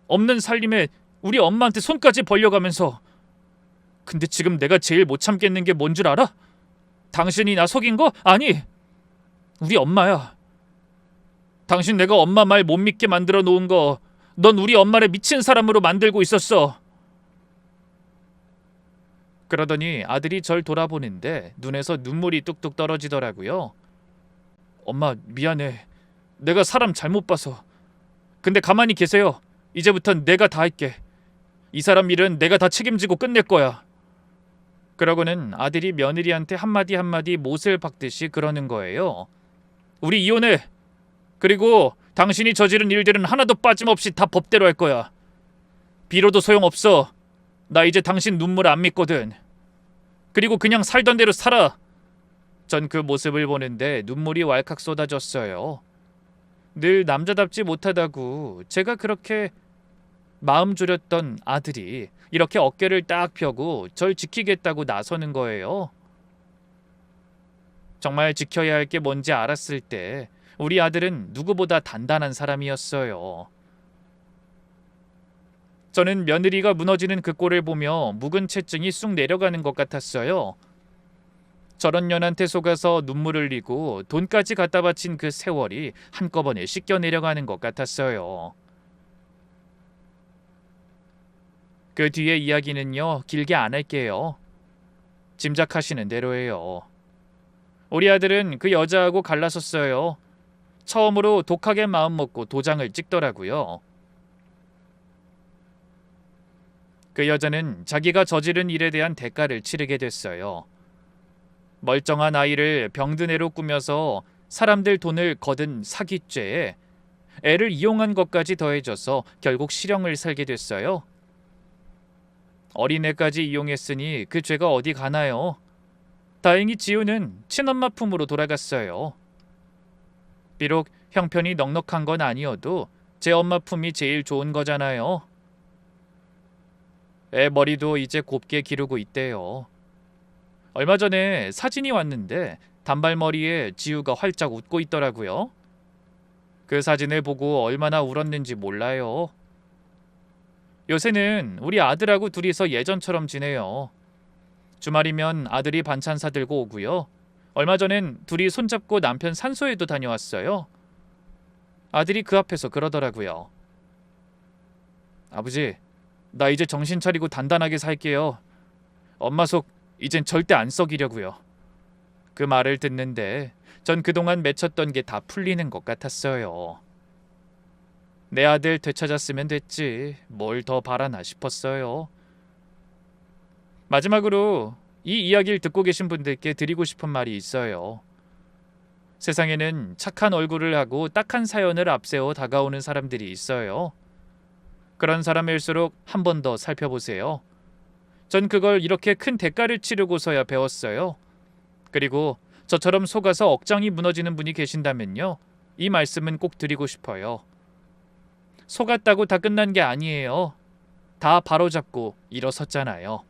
없는 살림에 우리 엄마한테 손까지 벌려가면서. 근데 지금 내가 제일 못 참겠는 게 뭔 줄 알아? 당신이 나 속인 거? 아니, 우리 엄마야. 당신 내가 엄마 말 못 믿게 만들어 놓은 거, 넌 우리 엄마를 미친 사람으로 만들고 있었어. 그러더니 아들이 절 돌아보는데 눈에서 눈물이 뚝뚝 떨어지더라고요. 엄마, 미안해. 내가 사람 잘못 봐서. 근데 가만히 계세요. 이제부턴 내가 다 할게. 이 사람 일은 내가 다 책임지고 끝낼 거야. 그러고는 아들이 며느리한테 한마디 한마디 못을 박듯이 그러는 거예요. 우리 이혼해. 그리고 당신이 저지른 일들은 하나도 빠짐없이 다 법대로 할 거야. 빌어도 소용없어. 나 이제 당신 눈물 안 믿거든. 그리고 그냥 살던 대로 살아. 전 그 모습을 보는데 눈물이 왈칵 쏟아졌어요. 늘 남자답지 못하다고 제가 그렇게 마음 졸였던 아들이 이렇게 어깨를 딱 펴고 절 지키겠다고 나서는 거예요. 정말 지켜야 할 게 뭔지 알았을 때 우리 아들은 누구보다 단단한 사람이었어요. 저는 며느리가 무너지는 그 꼴을 보며 묵은 채증이 쑥 내려가는 것 같았어요. 저런 년한테 속아서 눈물 흘리고 돈까지 갖다 바친 그 세월이 한꺼번에 씻겨 내려가는 것 같았어요. 그 뒤에 이야기는요, 길게 안 할게요. 짐작하시는 대로예요. 우리 아들은 그 여자하고 갈라섰어요. 처음으로 독하게 마음먹고 도장을 찍더라고요. 그 여자는 자기가 저지른 일에 대한 대가를 치르게 됐어요. 멀쩡한 아이를 병든 애로 꾸며서 사람들 돈을 거둔 사기죄에 애를 이용한 것까지 더해져서 결국 실형을 살게 됐어요. 어린애까지 이용했으니 그 죄가 어디 가나요? 다행히 지우는 친엄마 품으로 돌아갔어요. 비록 형편이 넉넉한 건 아니어도 제 엄마 품이 제일 좋은 거잖아요. 애 머리도 이제 곱게 기르고 있대요. 얼마 전에 사진이 왔는데 단발머리에 지우가 활짝 웃고 있더라고요. 그 사진을 보고 얼마나 울었는지 몰라요. 요새는 우리 아들하고 둘이서 예전처럼 지내요. 주말이면 아들이 반찬 사들고 오고요. 얼마 전엔 둘이 손잡고 남편 산소에도 다녀왔어요. 아들이 그 앞에서 그러더라고요. 아버지, 나 이제 정신 차리고 단단하게 살게요. 엄마 속 이젠 절대 안 썩이려고요. 그 말을 듣는데 전 그동안 맺혔던 게 다 풀리는 것 같았어요. 내 아들 되찾았으면 됐지. 뭘 더 바라나 싶었어요. 마지막으로 이 이야기를 듣고 계신 분들께 드리고 싶은 말이 있어요. 세상에는 착한 얼굴을 하고 딱한 사연을 앞세워 다가오는 사람들이 있어요. 그런 사람일수록 한 번 더 살펴보세요. 전 그걸 이렇게 큰 대가를 치르고서야 배웠어요. 그리고 저처럼 속아서 억장이 무너지는 분이 계신다면요. 이 말씀은 꼭 드리고 싶어요. 속았다고 다 끝난 게 아니에요. 다 바로잡고 일어섰잖아요.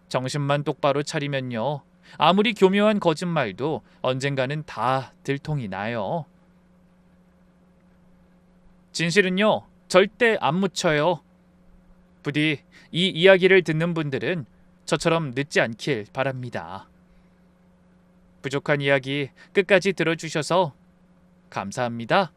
정신만 똑바로 차리면요. 아무리 교묘한 거짓말도 언젠가는 다 들통이 나요. 진실은요. 절대 안 묻혀요. 부디 이 이야기를 듣는 분들은 저처럼 늦지 않길 바랍니다. 부족한 이야기 끝까지 들어주셔서 감사합니다.